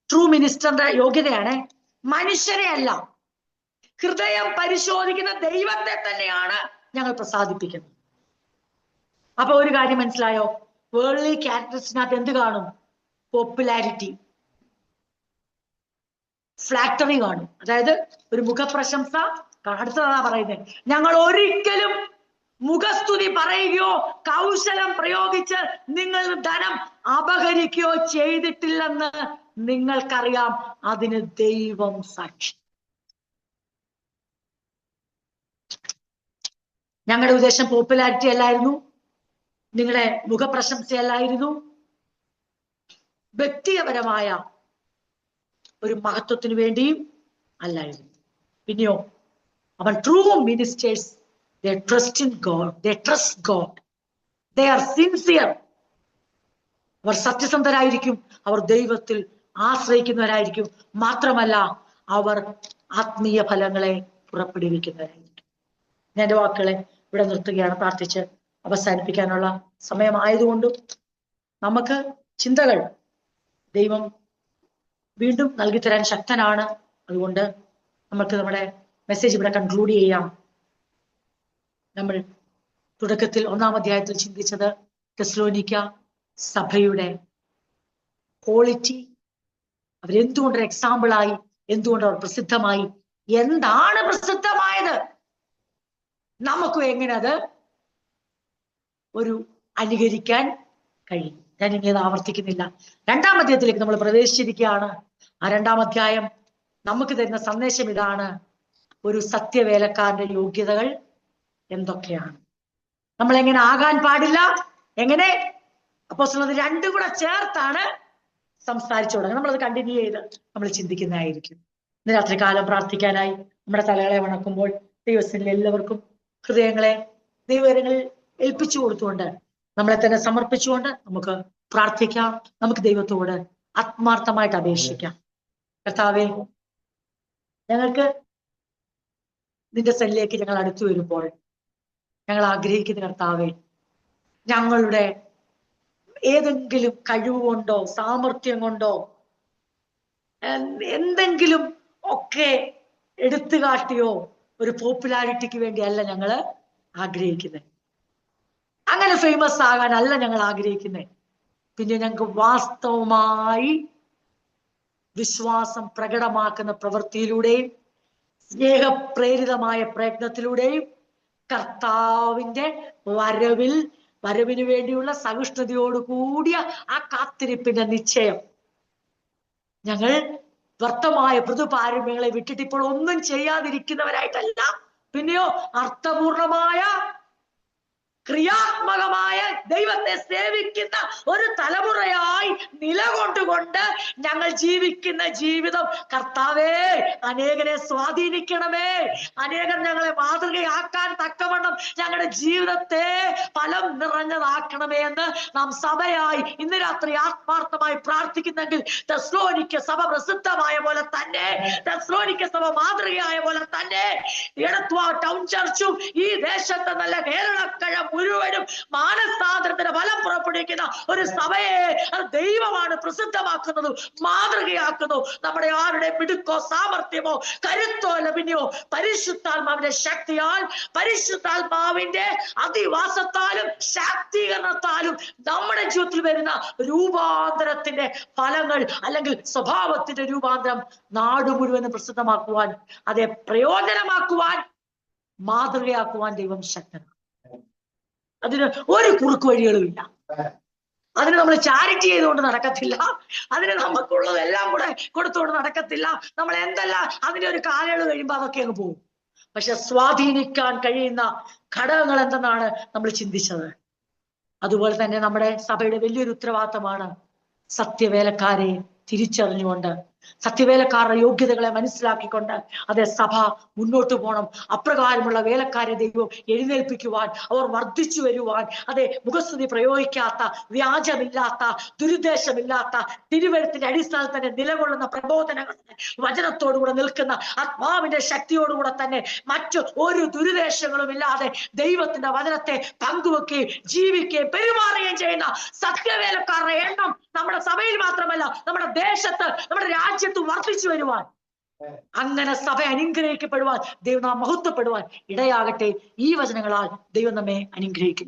ട്രൂ മിനിസ്റ്ററിന്റെ യോഗ്യതയാണ് മനുഷ്യരെ അല്ല, ഹൃദയം പരിശോധിക്കുന്ന ദൈവത്തെ തന്നെയാണ് ഞങ്ങൾ പ്രസാദിപ്പിക്കുന്നത്. അപ്പൊ ഒരു കാര്യം മനസ്സിലായോ? വേൾഡ്ലി ക്യാരക്ടറിസ്റ്റിനകത്ത് എന്ത് കാണും? പോപ്പുലാരിറ്റി, ഫ്ലാക്ടറി കാണും. അതായത് ഒരു മുഖപ്രശംസ. അടുത്തതാ പറയുന്നത്, ഞങ്ങൾ ഒരിക്കലും മുഖസ്തുതി പറയുകയോ കൗശലം പ്രയോഗിച്ച് നിങ്ങൾ ധനം അപഹരിക്കുകയോ ചെയ്തിട്ടില്ലെന്ന് നിങ്ങൾക്കറിയാം, അതിന് ദൈവം സാക്ഷി. ഞങ്ങളുടെ ഉദ്ദേശം പോപ്പുലാരിറ്റി അല്ലായിരുന്നു, നിങ്ങളുടെ മുഖപ്രശംസയല്ലായിരുന്നു, വ്യക്തിപരമായ ഒരു മഹത്വത്തിന് വേണ്ടിയും അല്ലായിരുന്നു. പിന്നെയോ അവൻ true ministers, they trust in God, they trust God, they are sincere. അവർ സത്യസന്ധരായിരിക്കും, അവർ ദൈവത്തിൽ ആശ്രയിക്കുന്നവരായിരിക്കും. മാത്രമല്ല അവർ ആത്മീയ ഫലങ്ങളെ പുറപ്പെടുവിക്കുന്നവരായിരിക്കും. ഞാൻ എൻ്റെ വാക്കുകളെ ഇവിടെ നിർത്തുകയാണ്, പ്രാർത്ഥിച്ച് അവസാനിപ്പിക്കാനുള്ള സമയമായതുകൊണ്ടും നമുക്ക് ചിന്തകൾ ദൈവം വീണ്ടും നൽകി തരാൻ ശക്തനാണ്. അതുകൊണ്ട് നമുക്ക് നമ്മുടെ മെസ്സേജ് ഇവിടെ കൺക്ലൂഡ് ചെയ്യാം. നമ്മൾ തുടക്കത്തിൽ 1-ാം അധ്യായത്തിൽ ചിന്തിച്ചത് തെസ്സലോനിക്ക സഭയുടെ ക്വാളിറ്റി, അവരെന്തുകൊണ്ട് എക്സാമ്പിളായി, എന്തുകൊണ്ട് അവർ പ്രസിദ്ധമായി, എന്താണ് പ്രസിദ്ധമായത്, നമുക്കും എങ്ങനെ അത് ഒരു അനുകരിക്കാൻ കഴിയും. ഞാൻ ഇനി അത് ആവർത്തിക്കുന്നില്ല. 2-ാം അധ്യായത്തിലേക്ക് നമ്മൾ പ്രവേശിച്ചിരിക്കുകയാണ്. ആ 2-ാം അധ്യായം നമുക്ക് തരുന്ന സന്ദേശം ഇതാണ്: ഒരു സത്യവേലക്കാരന്റെ യോഗ്യതകൾ എന്തൊക്കെയാണ്, നമ്മൾ എങ്ങനെ ആകാൻ പാടില്ല, എങ്ങനെ. അപ്പോസ്തലർ 2 കൂടെ ചേർത്താണ് സംസാരിച്ചു തുടങ്ങുന്നത്. നമ്മളത് കണ്ടിന്യൂ ചെയ്ത് നമ്മൾ ചിന്തിക്കുന്നതായിരിക്കും. ഇന്ന് രാത്രികാലം പ്രാർത്ഥിക്കാനായി നമ്മുടെ തലകളെ വണക്കുമ്പോൾ ദൈവത്തിൽ എല്ലാവർക്കും ഹൃദയങ്ങളെ ദൈവങ്ങളിൽ ഏൽപ്പിച്ചു കൊടുത്തുകൊണ്ട് നമ്മളെ തന്നെ സമർപ്പിച്ചുകൊണ്ട് നമുക്ക് പ്രാർത്ഥിക്കാം. നമുക്ക് ദൈവത്തോട് ആത്മാർത്ഥമായിട്ട് അപേക്ഷിക്കാം. കർത്താവേ, ഞങ്ങൾക്ക് നിന്റെ സന്നിധിയിലേക്ക് ഞങ്ങൾ അടുത്തു വരുമ്പോൾ ഞങ്ങൾ ആഗ്രഹിക്കുന്ന കർത്താവേ, ഞങ്ങളുടെ ഏതെങ്കിലും കഴിവ് കൊണ്ടോ സാമർഥ്യം കൊണ്ടോ എന്തെങ്കിലും ഒക്കെ എടുത്തു കാട്ടിയോ ഒരു പോപ്പുലാരിറ്റിക്ക് വേണ്ടിയല്ല ഞങ്ങള് ആഗ്രഹിക്കുന്നത്. അങ്ങനെ ഫേമസ് ആകാനല്ല ഞങ്ങൾ ആഗ്രഹിക്കുന്നത്. പിന്നെ ഞങ്ങൾക്ക് വാസ്തവമായി വിശ്വാസം പ്രകടമാക്കുന്ന പ്രവൃത്തിയിലൂടെയും സ്നേഹപ്രേരിതമായ പ്രയത്നത്തിലൂടെയും കർത്താവിന്റെ വരവിന് വേണ്ടിയുള്ള സഹിഷ്ണുതയോട് കൂടിയ ആ കാത്തിരിപ്പിന്റെ നിശ്ചയം. ഞങ്ങൾ വ്യർത്ഥമായ മൃദുപാരമ്യങ്ങളെ വിട്ടിട്ട് ഇപ്പോൾ ഒന്നും ചെയ്യാതിരിക്കുന്നവരായിട്ടല്ല, പിന്നെയോ അർത്ഥപൂർണമായ ക്രിയാത്മകമായ ദൈവത്തെ സേവിക്കുന്ന ഒരു തലമുറയായി നിലകൊണ്ടുകൊണ്ട് ഞങ്ങൾ ജീവിക്കുന്ന ജീവിതം കർത്താവേ അനേകരെ സ്വാധീനിക്കണമേ. അനേകർ ഞങ്ങളെ മാതൃകയാക്കാൻ തക്കവണ്ണം ഞങ്ങളുടെ ജീവിതത്തെ ഫലം നിറഞ്ഞതാക്കണമേ എന്ന് നാം സഭയായി ഇന്ന് രാത്രി ആത്മാർത്ഥമായി പ്രാർത്ഥിക്കുന്നെങ്കിൽ തെസ്സലോനിക്ക സഭ പ്രസിദ്ധമായ പോലെ തന്നെ, തെസ്സലോനിക്ക സഭ മാതൃകയായ പോലെ തന്നെ എടത്വാ ടൗൺ ചർച്ചും ഈ ദേശത്തെ നല്ല കേരളക്കഴ മുഴുവനും മാനസാന്തരത്തിന് ഫലം പുറപ്പെടുവിക്കുന്ന ഒരു സഭയെ അത് ദൈവമാണ് പ്രസിദ്ധമാക്കുന്നതും മാതൃകയാക്കുന്നു. നമ്മുടെ ആരുടെ മിടുക്കോ സാമർഥ്യമോ കരുത്തോ ലഭിഞ്ഞോ പരിശുദ്ധാത്മാവിന്റെ ശക്തിയാൽ, പരിശുദ്ധാത്മാവിന്റെ അധിവാസത്താലും ശാക്തീകരണത്താലും നമ്മുടെ ജീവിതത്തിൽ വരുന്ന രൂപാന്തരത്തിന്റെ ഫലങ്ങൾ അല്ലെങ്കിൽ സ്വഭാവത്തിന്റെ രൂപാന്തരം നാട് മുഴുവനും പ്രസിദ്ധമാക്കുവാൻ, അതെ പ്രയോജനമാക്കുവാൻ, മാതൃകയാക്കുവാൻ ദൈവം ശക്തനാണ്. അതിന് ഒരു കുറുക്ക് വഴികളുമില്ല. അതിന് നമ്മൾ ചാരിറ്റി ചെയ്തുകൊണ്ട് നടക്കത്തില്ല. അതിന് നമുക്കുള്ളതെല്ലാം കൂടെ കൊടുത്തുകൊണ്ട് നടക്കത്തില്ല. നമ്മൾ എന്തെല്ലാം അതിന്റെ ഒരു കാലയളവ് കഴിയുമ്പോൾ അതൊക്കെ അങ്ങ് പോകും. പക്ഷെ സ്വാധീനിക്കാൻ കഴിയുന്ന ഘടകങ്ങൾ എന്തെന്നാണ് നമ്മൾ ചിന്തിച്ചത്. അതുപോലെ തന്നെ നമ്മുടെ സഭയുടെ വലിയൊരു ഉത്തരവാദിത്തമാണ് സത്യവേലക്കാരെ തിരിച്ചറിഞ്ഞുകൊണ്ട്, സത്യവേലക്കാരുടെ യോഗ്യതകളെ മനസ്സിലാക്കിക്കൊണ്ട് അതേ സഭ മുന്നോട്ട് പോകണം. അപ്രകാരമുള്ള വേലക്കാരെ ദൈവം എഴുന്നേൽപ്പിക്കുവാൻ, അവർ വർദ്ധിച്ചു വരുവാൻ, അതെ മുഖസ്തുതി പ്രയോഗിക്കാത്ത, വ്യാജമില്ലാത്ത, ദുരുദ്ദേശമില്ലാത്ത, തിരുവഴുത്തിന്റെ അടിസ്ഥാനത്തിൽ തന്നെ നിലകൊള്ളുന്ന പ്രബോധനങ്ങൾ, വചനത്തോടുകൂടെ നിൽക്കുന്ന ആത്മാവിന്റെ ശക്തിയോടുകൂടെ തന്നെ മറ്റു ഒരു ദുരുദ്ദേശങ്ങളും ഇല്ലാതെ ദൈവത്തിന്റെ വചനത്തെ പങ്കുവെക്കുകയും ജീവിക്കുകയും പെരുമാറുകയും ചെയ്യുന്ന സത്യവേലക്കാരുടെ എണ്ണം നമ്മുടെ സഭയിൽ മാത്രമല്ല നമ്മുടെ ദേശത്ത്, നമ്മുടെ രാജ്യത്ത് വർദ്ധിച്ചു വരുവാൻ, അങ്ങനെ സഭ അനുഗ്രഹിക്കപ്പെടുവാൻ, ദൈവം നാം മഹത്വപ്പെടുവാൻ ഇടയാകട്ടെ. ഈ വചനങ്ങളാൽ ദൈവം നമ്മെ അനുഗ്രഹിക്കും.